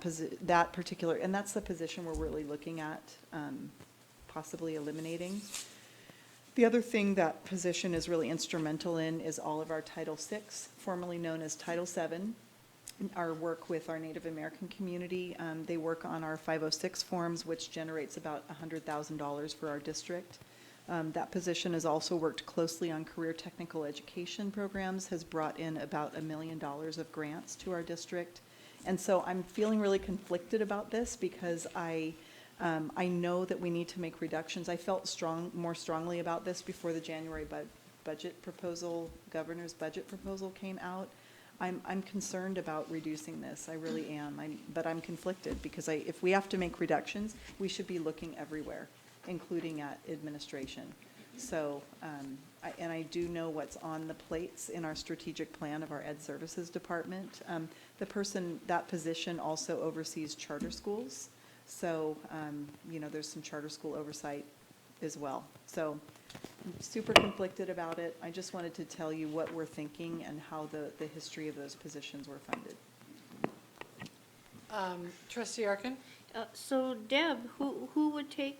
particular, and that's the position we're really looking at possibly eliminating. The other thing that position is really instrumental in is all of our Title VI, formerly known as Title VII. Our work with our Native American community. They work on our 506 forms, which generates about $100,000 for our district. That position has also worked closely on career technical education programs, has brought in about $1 million of grants to our district. And so I'm feeling really conflicted about this because I know that we need to make reductions. I felt more strongly about this before the January budget proposal, governor's budget proposal came out. I'm concerned about reducing this, I really am, but I'm conflicted because if we have to make reductions, we should be looking everywhere, including at administration. So, and I do know what's on the plates in our strategic plan of our Ed Services Department. That position also oversees charter schools. So, there's some charter school oversight as well. So I'm super conflicted about it. I just wanted to tell you what we're thinking and how the history of those positions were funded. Trustee Arkin? So Deb, who would take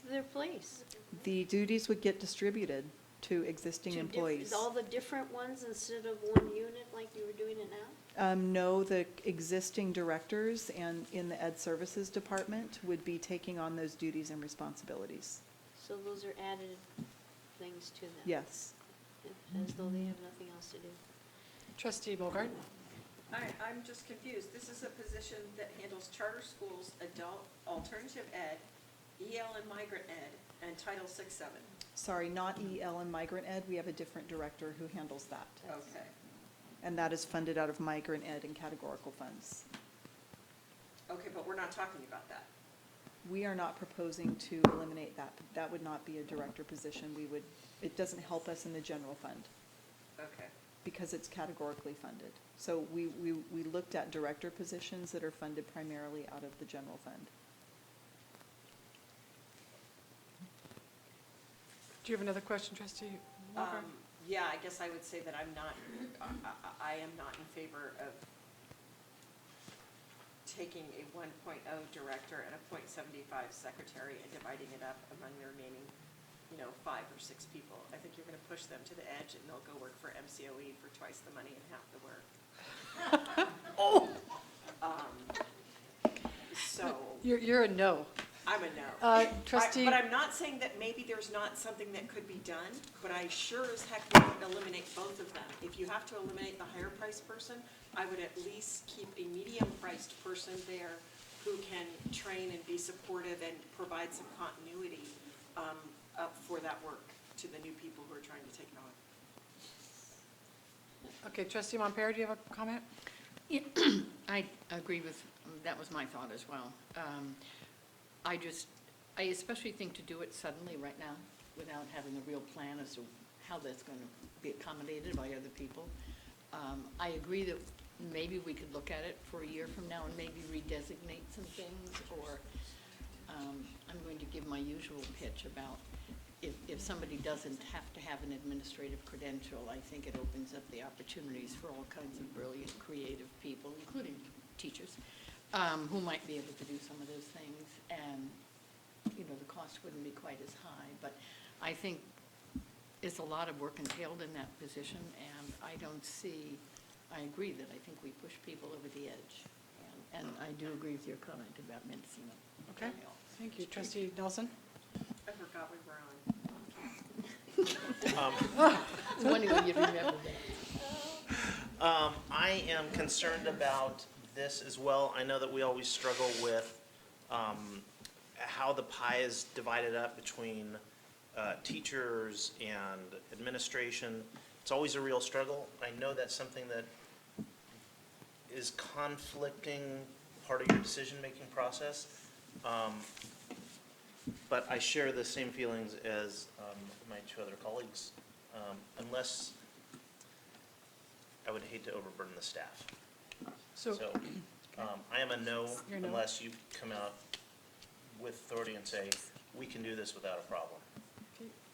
their place? The duties would get distributed to existing Two employees. all the different ones instead of one unit like you were doing it now? No, the existing directors and in the Ed Services Department would be taking on those duties and responsibilities. So those are added things to them? Yes. As though they have nothing else to do. Trustee Bogart? I'm just confused. This is a position that handles charter schools, adult, alternative ed, EL and migrant ed, and Title VI, 7. Sorry, not EL and Migrant Ed. We have a different director who handles that. Okay. And that is funded out of Migrant Ed and categorical funds. Okay, but we're not talking about that. We are not proposing to eliminate that. That would not be a director position. It doesn't help us in the general fund Okay. because it's categorically funded. So we looked at director positions that are funded primarily out of the general fund. Do you have another question, Trustee Walker? Yeah, I guess I would say that I am not in favor of taking a 1.0 director and a .75 secretary and dividing it up among the remaining, 5 or 6 people. I think you're going to push them to the edge and they'll go work for MCOE for twice the money and half the work. So. You're a no. I'm a no. Trustee. But I'm not saying that maybe there's not something that could be done, but I sure as heck would eliminate both of them. If you have to eliminate the higher priced person, I would at least keep a medium priced person there who can train and be supportive and provide some continuity for that work to the new people who are trying to take it on. Okay, Trustee Montpere, do you have a comment? Yeah, I agree with, that was my thought as well. I especially think to do it suddenly right now without having a real plan as to how that's going to be accommodated by other people. I agree that maybe we could look at it for a year from now and maybe redesignate some things, or I'm going to give my usual pitch about if somebody doesn't have to have an administrative credential, I think it opens up the opportunities for all kinds of brilliant, creative people, including teachers, who might be able to do some of those things, and the cost wouldn't be quite as high. But I think it's a lot of work entailed in that position, and I agree that I think we push people over the edge. And I do agree with your comment about medicine. Okay, thank you. Trustee Nelson? I forgot we were on. I was wondering when you'd remember that. I am concerned about this as well. I know that we always struggle with how the pie is divided up between teachers and administration. It's always a real struggle. I know that's something that is conflicting part of your decision-making process. But I share the same feelings as my 2 other colleagues, unless I would hate to overburden the staff. So I am a no unless you come out with authority and say, we can do this without a problem.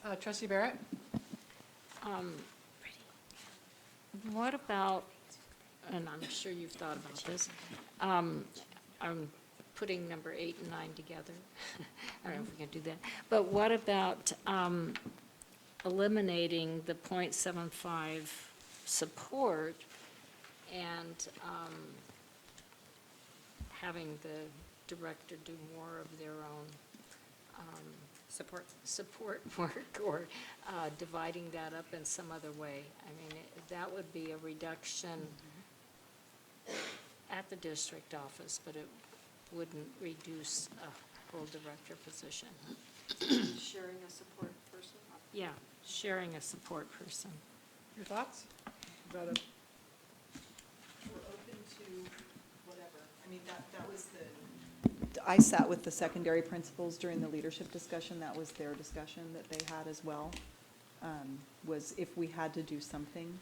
Okay. Trustee Barrett? What about, and I'm sure you've thought about this, I'm putting number 8 and 9 together. I don't know if we can do that. But what about eliminating the .75 support and having the director do more of their own support work, or dividing that up in some other way? I mean, that would be a reduction at the district office, but it wouldn't reduce a whole director position. Sharing a support person? Yeah, sharing a support person. Your thoughts? About it? We're open to whatever. I mean, that was I sat with the secondary principals during the leadership discussion. That was their discussion that they had as well, was if we had to do something,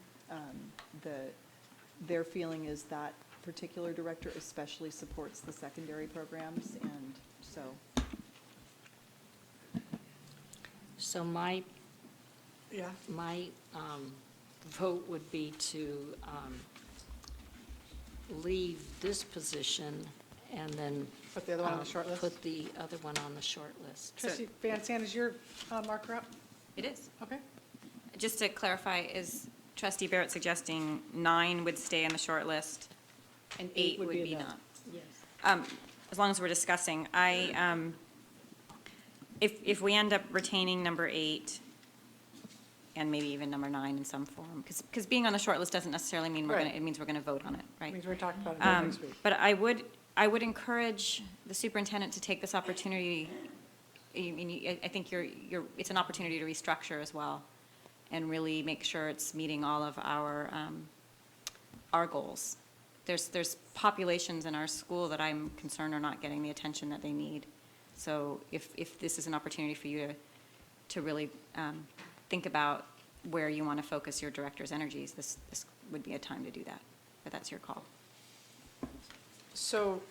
their feeling is that particular director especially supports the secondary programs, and so. So my vote would be to leave this position and then. Put the other one on the short list? Put the other one on the short list. Trustee Van Sant, is your marker up? It is. Okay. Just to clarify, is Trustee Barrett suggesting 9 would stay on the short list and 8 would be a no. not? Yes. As long as we're discussing, if we end up retaining number 8 and maybe even number 9 in some form, because being on the short list doesn't necessarily mean we're Right. going to, it means we're going to vote on it, right? Means we're talking about it next week. But I would encourage the superintendent to take this opportunity. I mean, I think it's an opportunity to restructure as well and really make sure it's meeting all of our goals. There's populations in our school that I'm concerned are not getting the attention that they need. So if this is an opportunity for you to really think about where you want to focus your director's energies, this would be a time to do that. But that's your call. So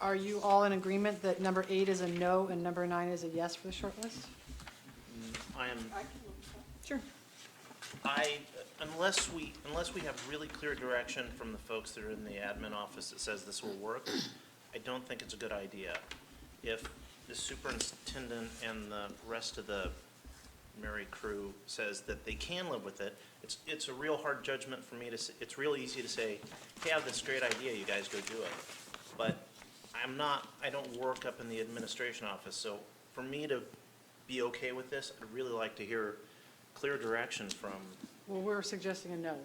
are you all in agreement that number 8 is a no and number 9 is a yes for the short list? I am, Sure. unless we have really clear direction from the folks that are in the admin office that says this will work, I don't think it's a good idea. If the superintendent and the rest of the Mary crew says that they can live with it, it's a real hard judgment for me to say. It's real easy to say, hey, I have this great idea, you guys go do it. But I don't work up in the administration office, so for me to be okay with this, I'd really like to hear clear direction from. Well, we're suggesting a no.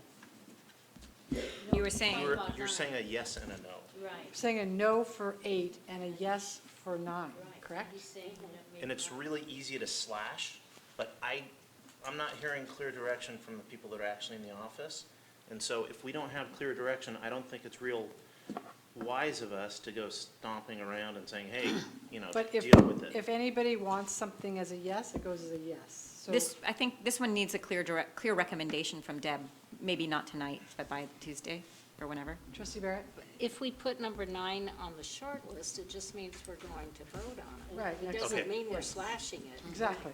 You were saying. You're saying a yes and a no. Right. Saying a no for 8 and a yes for 9, correct? He's saying that maybe And it's really easy to slash, but I'm not hearing clear direction from the people that are actually in the office. And so if we don't have clear direction, I don't think it's real wise of us to go stomping around and saying, hey, But deal with it. if anybody wants something as a yes, it goes as a yes. So I think this one needs a clear recommendation from Deb, maybe not tonight, but by Tuesday or whenever. Trustee Barrett? if we put number 9 on the short list, it just means we're going to vote on it. Right, It next doesn't Okay. mean we're slashing it. Exactly.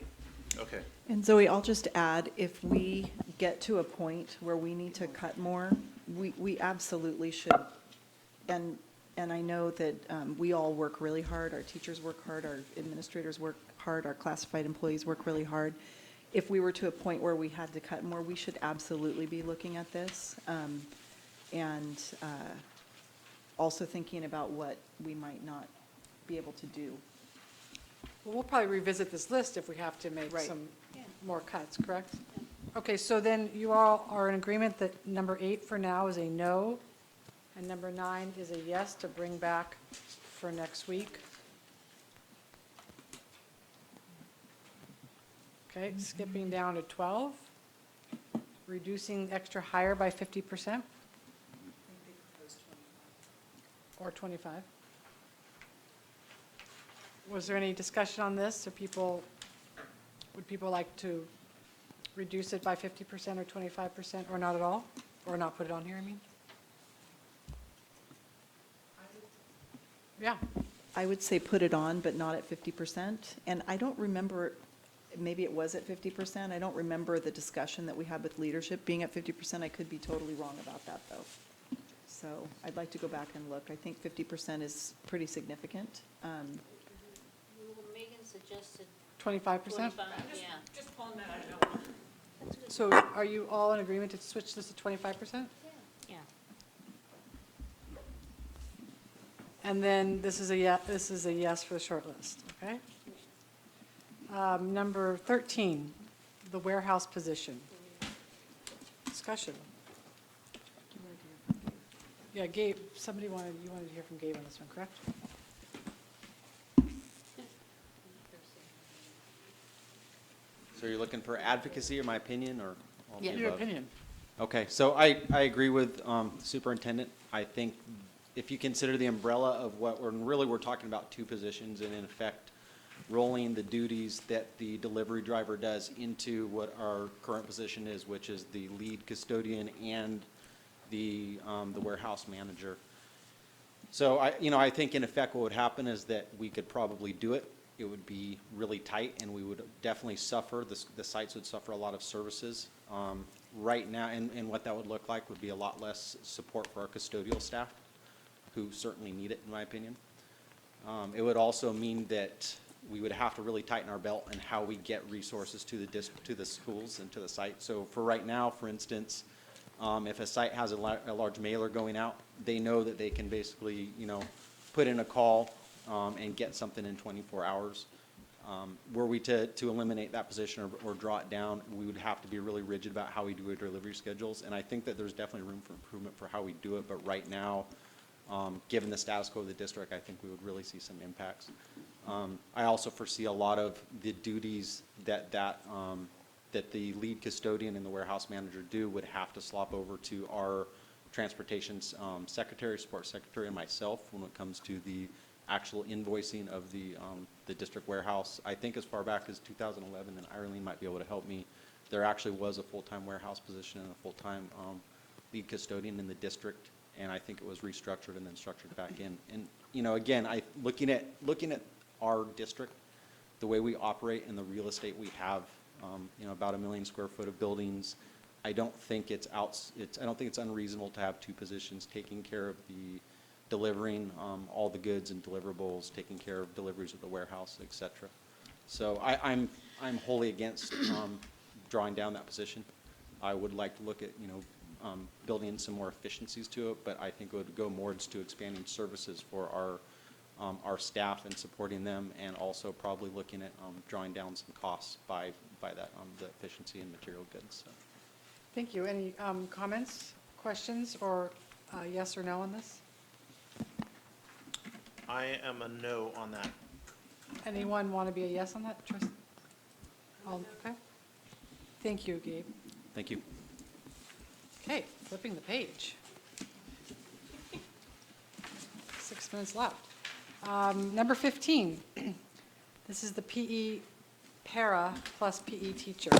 Okay. And Zoe, I'll just add, if we get to a point where we need to cut more, we absolutely should. And I know that we all work really hard, our teachers work hard, our administrators work hard, our classified employees work really hard. If we were to a point where we had to cut more, we should absolutely be looking at this. And also thinking about what we might not be able to do. Well, we'll probably revisit this list if we have to make Right. some more cuts, correct? Okay, so then you all are in agreement that number 8 for now is a no, and number 9 is a yes to bring back for next week? Okay, skipping down to 12, reducing extra hire by 50%? Or 25? Was there any discussion on this? Would people like to reduce it by 50% or 25% or not at all? Or not put it on here, I mean? Yeah. I would say put it on, but not at 50%. And I don't remember, maybe it was at 50%. I don't remember the discussion that we had with leadership being at 50%. I could be totally wrong about that, though. So I'd like to go back and look. I think 50% is pretty significant. Megan suggested 25%? 25, yeah. Just pulling that out. So are you all in agreement to switch this to 25%? Yeah. And then this is a yes for the short list, okay? Number 13, the warehouse position. Discussion. Yeah, Gabe, you wanted to hear from Gabe on this one, correct? So you're looking for advocacy or my opinion or all of the Your above? opinion. Okay, so I agree with superintendent. I think if you consider the umbrella of what we're talking about 2 positions and in effect rolling the duties that the delivery driver does into what our current position is, which is the lead custodian and the warehouse manager. So I think in effect what would happen is that we could probably do it. It would be really tight and we would definitely suffer, the sites would suffer a lot of services. Right now, and what that would look like would be a lot less support for our custodial staff, who certainly need it, in my opinion. It would also mean that we would have to really tighten our belt in how we get resources to the schools and to the site. So for right now, for instance, if a site has a large mailer going out, they know that they can basically, put in a call and get something in 24 hours. Were we to eliminate that position or draw it down, we would have to be really rigid about how we do our delivery schedules. And I think that there's definitely room for improvement for how we do it. But right now, given the status quo of the district, I think we would really see some impacts. I also foresee a lot of the duties that the lead custodian and the warehouse manager do would have to slop over to our transportation secretary, support secretary, and myself when it comes to the actual invoicing of the district warehouse. I think as far back as 2011, and Irene might be able to help me, there actually was a full-time warehouse position and a full-time lead custodian in the district, and I think it was restructured and then structured back in. And again, looking at our district, the way we operate and the real estate we have, about 1 million square foot of buildings, I don't think it's unreasonable to have two positions taking care of the delivering all the goods and deliverables, taking care of deliveries at the warehouse, et cetera. So I'm wholly against drawing down that position. I would like to look at building in some more efficiencies to it, but I think it would go more to expanding services for our staff and supporting them, and also probably looking at drawing down some costs by that the efficiency in material goods. So. Thank you. Any comments, questions, or yes or no on this? I am a no on that. Anyone want to be a yes on that? Okay. Thank you, Gabe. Thank you. Okay, flipping the page. 6 minutes left. Number 15. This is the PE para plus PE teacher.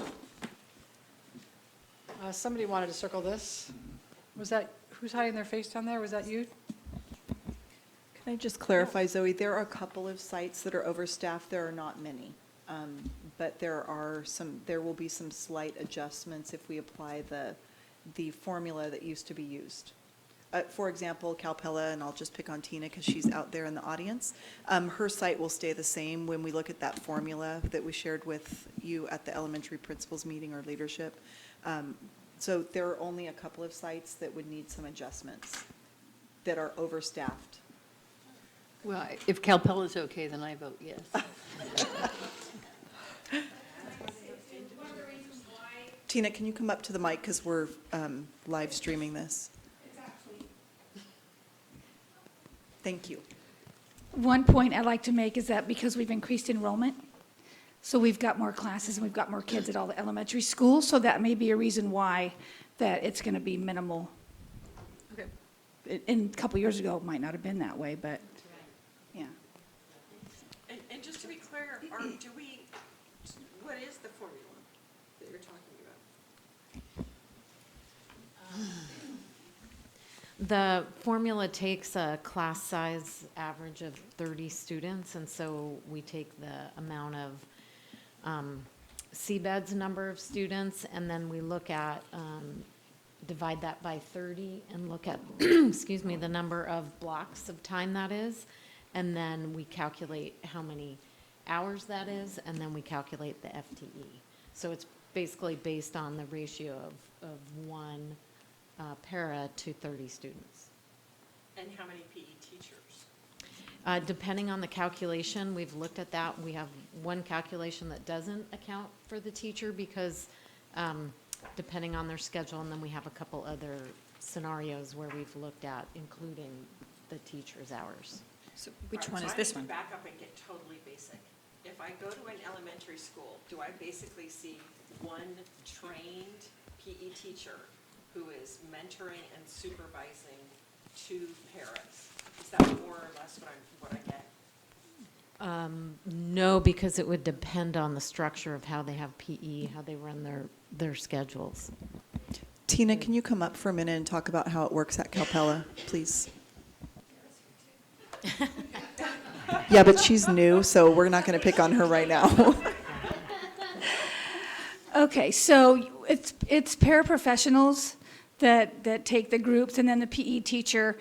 Somebody wanted to circle this. Was that, who's hiding their face down there? Was that you? Can I just clarify, Zoe, there are a couple of sites that are overstaffed. There are not many. But there will be some slight adjustments if we apply the formula that used to be used. For example, Calpella, and I'll just pick on Tina because she's out there in the audience, her site will stay the same when we look at that formula that we shared with you at the elementary principals meeting or leadership. So there are only a couple of sites that would need some adjustments that are overstaffed. Well, if Calpella's okay, then I vote yes. Tina, can you come up to the mic because we're live streaming this? Thank you. One point I'd like to make is that because we've increased enrollment, so we've got more classes and we've got more kids at all the elementary schools, so that may be a reason why that it's going to be minimal. Okay. And a couple years ago, it might not have been that way, but, yeah. And just to be clear, what is the formula that you're talking about? The formula takes a class size average of 30 students, and so we take the amount of CBED's number of students, and then we look at, divide that by 30 and look at, excuse me, the number of blocks of time that is, and then we calculate how many hours that is, and then we calculate the FTE. So it's basically based on the ratio of one para to 30 students. And how many PE teachers? Depending on the calculation, we've looked at that. We have one calculation that doesn't account for the teacher because depending on their schedule, and then we have a couple other scenarios where we've looked at including the teacher's hours. So which one is this one? I need to back up and get totally basic. If I go to an elementary school, do I basically see one trained PE teacher who is mentoring and supervising two paras? Is that more or less what I get? No, because it would depend on the structure of how they have PE, how they run their schedules. Tina, can you come up for a minute and talk about how it works at Calpella, please? Yeah, but she's new, so we're not going to pick on her right now. Okay, so it's paraprofessionals that take the groups, and then the PE teacher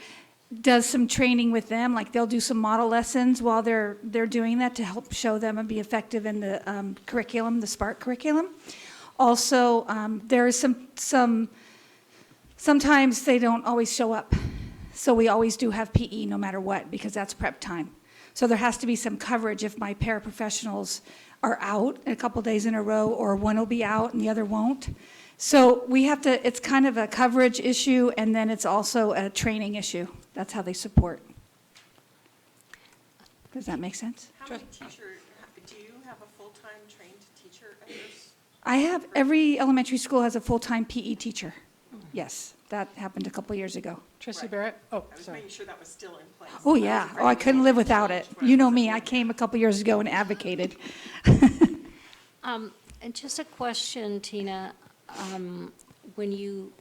does some training with them, like they'll do some model lessons while they're doing that to help show them and be effective in the curriculum, the Spark curriculum. Also, there is sometimes they don't always show up. So we always do have PE no matter what, because that's prep time. So there has to be some coverage if my paraprofessionals are out a couple days in a row, or one will be out and the other won't. So we have to, it's kind of a coverage issue, and then it's also a training issue. That's how they support. Does that make sense? How many do you have a full-time trained teacher at yours? I have, every elementary school has a full-time PE teacher. Yes, that happened a couple years ago. Trustee Barrett? Oh, I was sorry. making sure that was still in place. Oh, yeah. Oh, I couldn't live without it. You know me, I came a couple years ago and advocated. And just a question, Tina. When you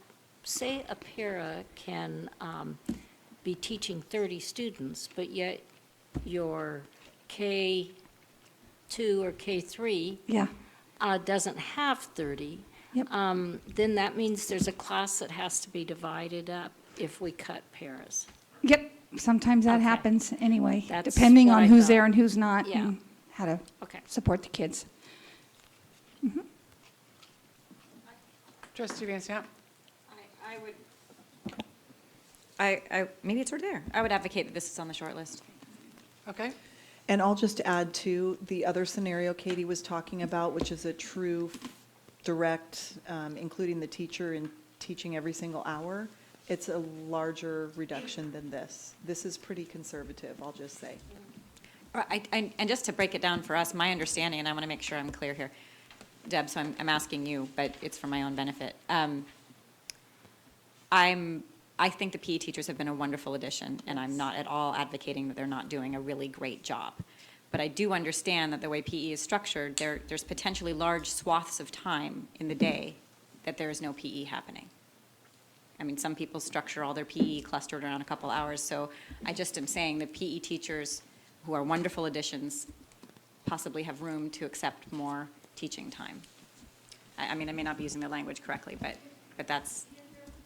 say a para can be teaching 30 students, but yet your K2 or K3 Yeah. Doesn't have 30, Yep. then that means there's a class that has to be divided up if we cut paras. Yep, sometimes that Okay. happens anyway, That's depending what on I who's thought. there and who's not, Yeah. and how to Okay. support the kids. Trustee Van Sant? I would, maybe it's already there. I would advocate that this is on the short list. Okay. And I'll just add to the other scenario Katie was talking about, which is a true direct, including the teacher in teaching every single hour. It's a larger reduction than this. This is pretty conservative, I'll just say. And just to break it down for us, my understanding, and I want to make sure I'm clear here, Deb, so I'm asking you, but it's for my own benefit. I think the PE teachers have been a wonderful addition, and I'm not at all advocating that they're not doing a really great job. But I do understand that the way PE is structured, there's potentially large swaths of time in the day that there is no PE happening. I mean, some people structure all their PE clustered around a couple hours, so I just am saying that PE teachers, who are wonderful additions, possibly have room to accept more teaching time. I mean, I may not be using the language correctly, but that's...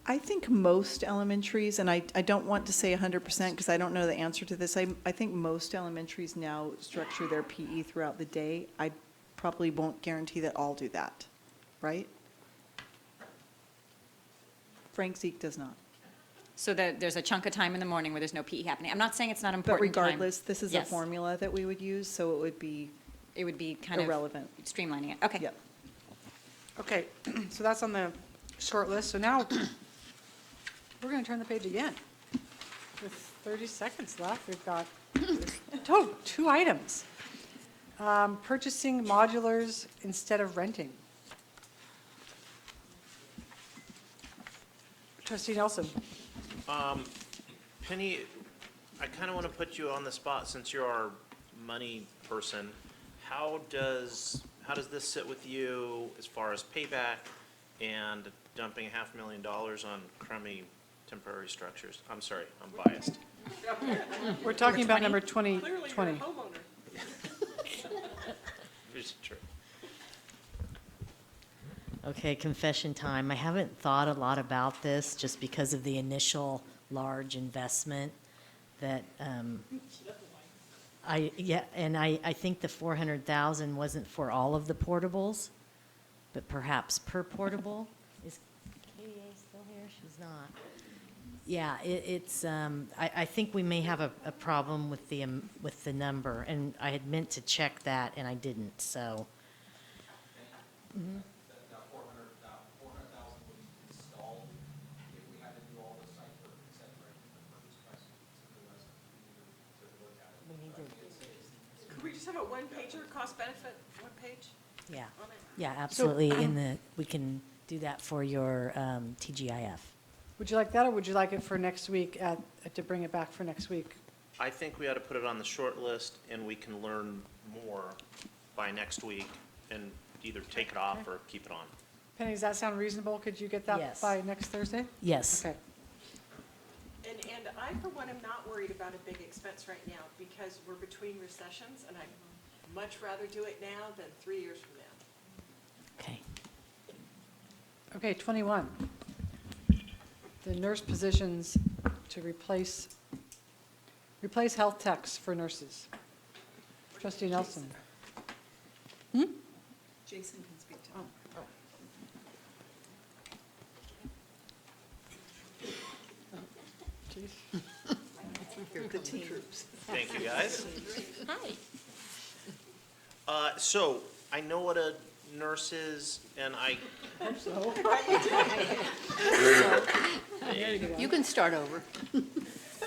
I think most elementaries, and I don't want to say 100% because I don't know the answer to this, I think most elementaries now structure their PE throughout the day. I probably won't guarantee that all do that, right? Frank Zeke does not. So that there's a chunk of time in the morning where there's no PE happening. I'm not saying it's not But important time. regardless, this is a Yes. formula that we would use, so it would be kind of irrelevant. Streamlining it. Okay. Yep. Okay, so that's on the short list. So now we're going to turn the page again. With 30 seconds left, we've got two items. Purchasing modulars instead of renting. Trustee Nelson. Penny, I kind of want to put you on the spot since you're our money person. How does this sit with you as far as payback and dumping $500,000 on crummy temporary structures? I'm sorry, I'm biased. We're talking about number 2020. Clearly you're a homeowner. It's true. Okay, confession time. I haven't thought a lot about this just because of the initial large investment that, I think the 400,000 wasn't for all of the portables, but perhaps per portable. Is KDA still here? She's not. Yeah, I think we may have a problem with the number, and I had meant to check that, and I didn't, so. Mhm. Could we just have a one-pager, cost-benefit, one page? Yeah, on it? yeah, absolutely. We can do that for your TGIF. Would you like that, or would you like it for next week, to bring it back for next week? I think we ought to put it on the short list and we can learn more by next week and either take it off or keep it on. Penny, does that sound reasonable? Could you get that Yes. by next Thursday? Yes. Okay. And I, for one, am not worried about a big expense right now because we're between recessions and I'd much rather do it now than 3 years from now. Okay. Okay, 21. The nurse positions to replace Replace health techs for nurses. Trustee Nelson. Jason can speak to that. The team. Thank you, guys. Hi. So, I know what a nurse is, and You can start over.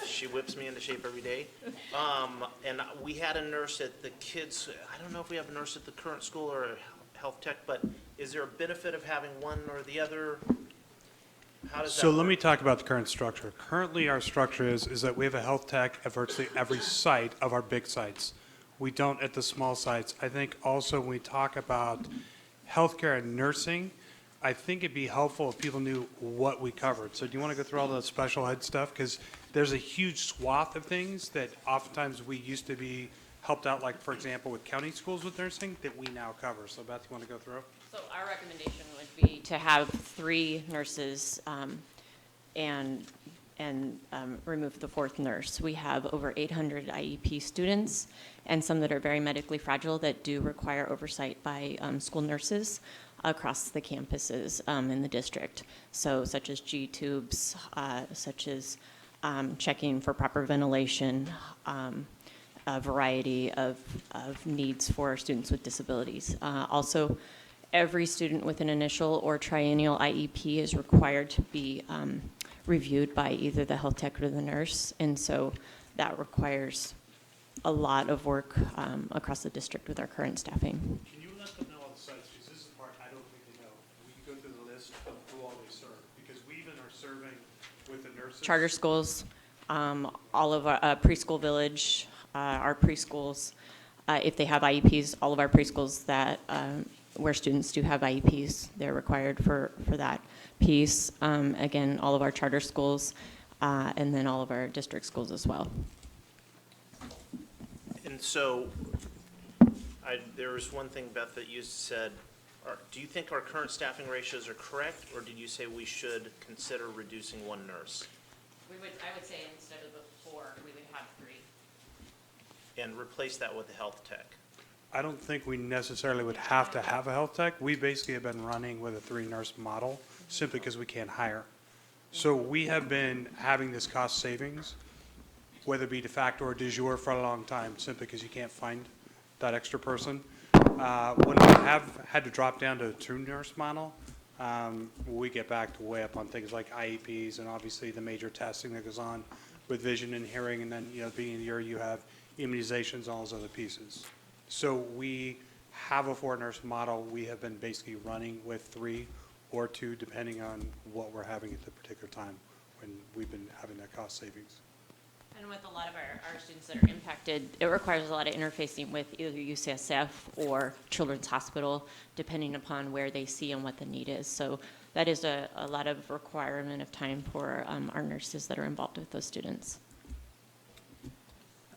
she whips me into shape every day. And we had a nurse at the kids, I don't know if we have a nurse at the current school or a health tech, but is there a benefit of having one or the other? How does that So work? let me talk about the current structure. Currently, our structure is that we have a health tech at virtually every site of our big sites. We don't at the small sites. I think also when we talk about healthcare and nursing, I think it'd be helpful if people knew what we covered. So do you want to go through all the special ed stuff? Because there's a huge swath of things that oftentimes we used to be helped out, like, for example, with county schools with nursing, that we now cover. So Beth, you want to go through? So our recommendation would be to have 3 nurses and remove the 4th nurse. We have over 800 IEP students and some that are very medically fragile that do require oversight by school nurses across the campuses in the district. So such as G-tubes, such as checking for proper ventilation, a variety of needs for students with disabilities. Also, every student with an initial or triennial IEP is required to be reviewed by either the health tech or the nurse, and so that requires a lot of work across the district with our current staffing. Can you let them know on the sites, because this is the part I don't think they know. We can go through the list of who all they serve, because we even are serving with the nurses. Charter schools, all of our preschool village, our preschools, if they have IEPs, all of our preschools that where students do have IEPs, they're required for that piece. Again, all of our charter schools, and then all of our district schools as well. And so, there was one thing, Beth, that you said, do you think our current staffing ratios are correct, or did you say we should consider reducing 1 nurse? I would say instead of the 4, we would have 3. And replace that with a health tech? I don't think we necessarily would have to have a health tech. We basically have been running with a 3-nurse model simply because we can't hire. So we have been having this cost savings, whether it be de facto or de jure, for a long time, simply because you can't find that extra person. When we have had to drop down to a 2-nurse model, we get back to way up on things like IEPs and obviously the major testing that goes on with vision and hearing, and then, being in the year you have immunizations, all those other pieces. So we have a 4-nurse model. We have been basically running with 3 or 2, depending on what we're having at the particular time when we've been having that cost savings. And with a lot of our students that are impacted, it requires a lot of interfacing with either UCSF or Children's Hospital, depending upon where they see and what the need is. So that is a lot of requirement of time for our nurses that are involved with those students.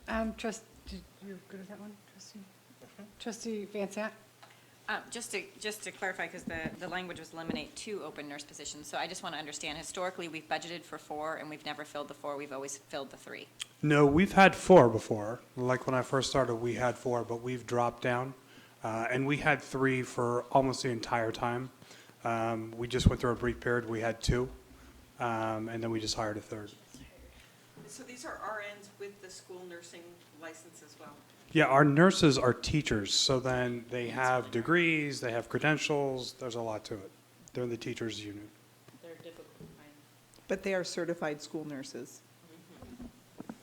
You're good with that one, Trustee? Trustee Van Sant? Just to clarify, because the language was eliminate 2 open nurse positions, so I just want to understand, historically, we've budgeted for 4, and we've never filled the 4, we've always filled the 3. No, we've had 4 before. Like when I first started, we had 4, but we've dropped down. And we had 3 for almost the entire time. We just went through a brief period, we had 2, and then we just hired a 3rd. So these are RNs with the school nursing license as well? Yeah, our nurses are teachers, so then they have degrees, they have credentials, there's a lot to it. They're in the teachers unit. They're difficult to find. But they are certified school nurses.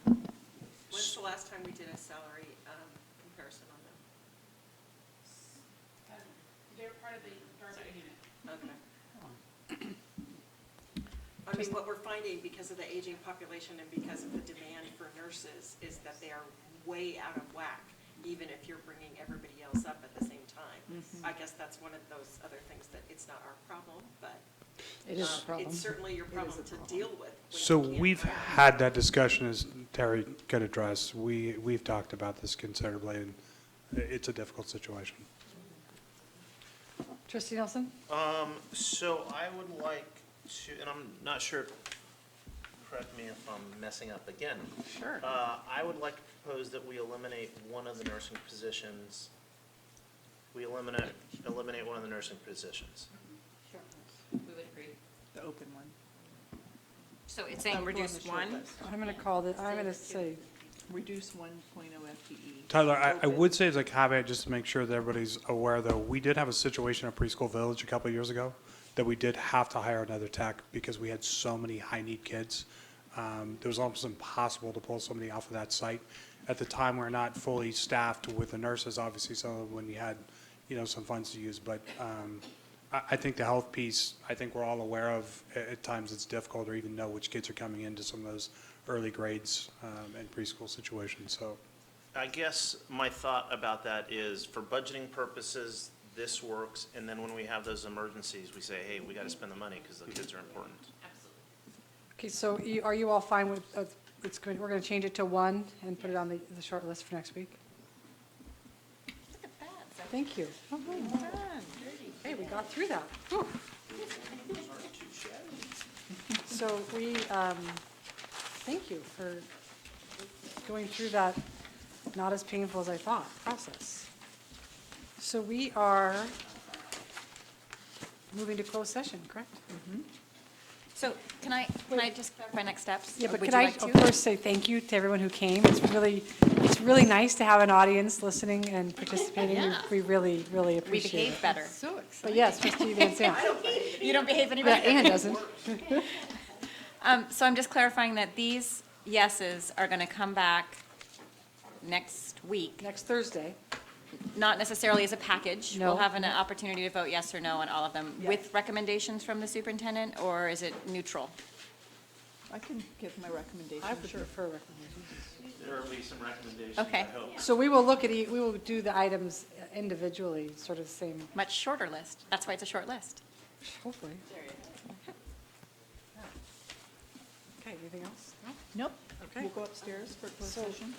When's the last time we did a salary comparison on them? They're part of the Dartmouth unit. Okay. I mean, what we're finding because of the aging population and because of the demand for nurses is that they are way out of whack, even if you're bringing everybody else up at the same time. I guess that's one of those other things that it's not our problem, but It is a problem. it's certainly your problem to deal with. So we've had that discussion, as Terry could address. We've talked about this considerably, and it's a difficult situation. Trustee Nelson? So I would like to, and I'm not sure correct me if I'm messing up again. Sure. I would like to propose that we eliminate one of the nursing positions. We eliminate one of the nursing positions. We would agree. The open one. So it's saying reduce one? I'm going to call this, I'm going to say, Reduce 1.0 FTE. Tyler, I would say as a caveat, just to make sure that everybody's aware, though, we did have a situation at Preschool Village a couple of years ago that we did have to hire another tech because we had so many high-need kids. It was almost impossible to pull somebody off of that site. At the time, we we're not fully staffed with the nurses, obviously, so when we had, some funds to use. But I think the health piece, I think we're all aware of. At times, it's difficult to even know which kids are coming into some of those early grades and preschool situations, so. I guess my thought about that is, for budgeting purposes, this works, and then when we have those emergencies, we say, hey, we got to spend the money because the kids are important. okay, so are you all fine with, it's good, we're going to change it to 1 and put it on the short list for next week? Look at that. Thank you. Hey, we got through that. Whew. So we, thank you for going through that, not as painful as I thought, process. So we are moving to closed session, correct? So can I just clarify next steps? Yeah, Or but would could you I, like to? of course, say thank you to everyone who came. It's really nice to have an audience listening and participating. Yeah. We really, really We appreciate it. behave better. So exciting. But yes, trustee Van Zandt. You don't behave any Yeah, better. Ann doesn't. So I'm just clarifying that these yeses are going to come back next week, Next Thursday. not necessarily as a package. No. We'll have an opportunity to vote yes or no on all of them, with recommendations from the superintendent, or is it neutral? I can give my recommendation. I would prefer recommendations. There will be some recommendations, Okay. I hope. So we will look at, we will do the items individually, sort of the same, Much shorter list. That's why it's a short list. hopefully. Okay, anything else? Nope. Okay. We'll go upstairs for closed So- session.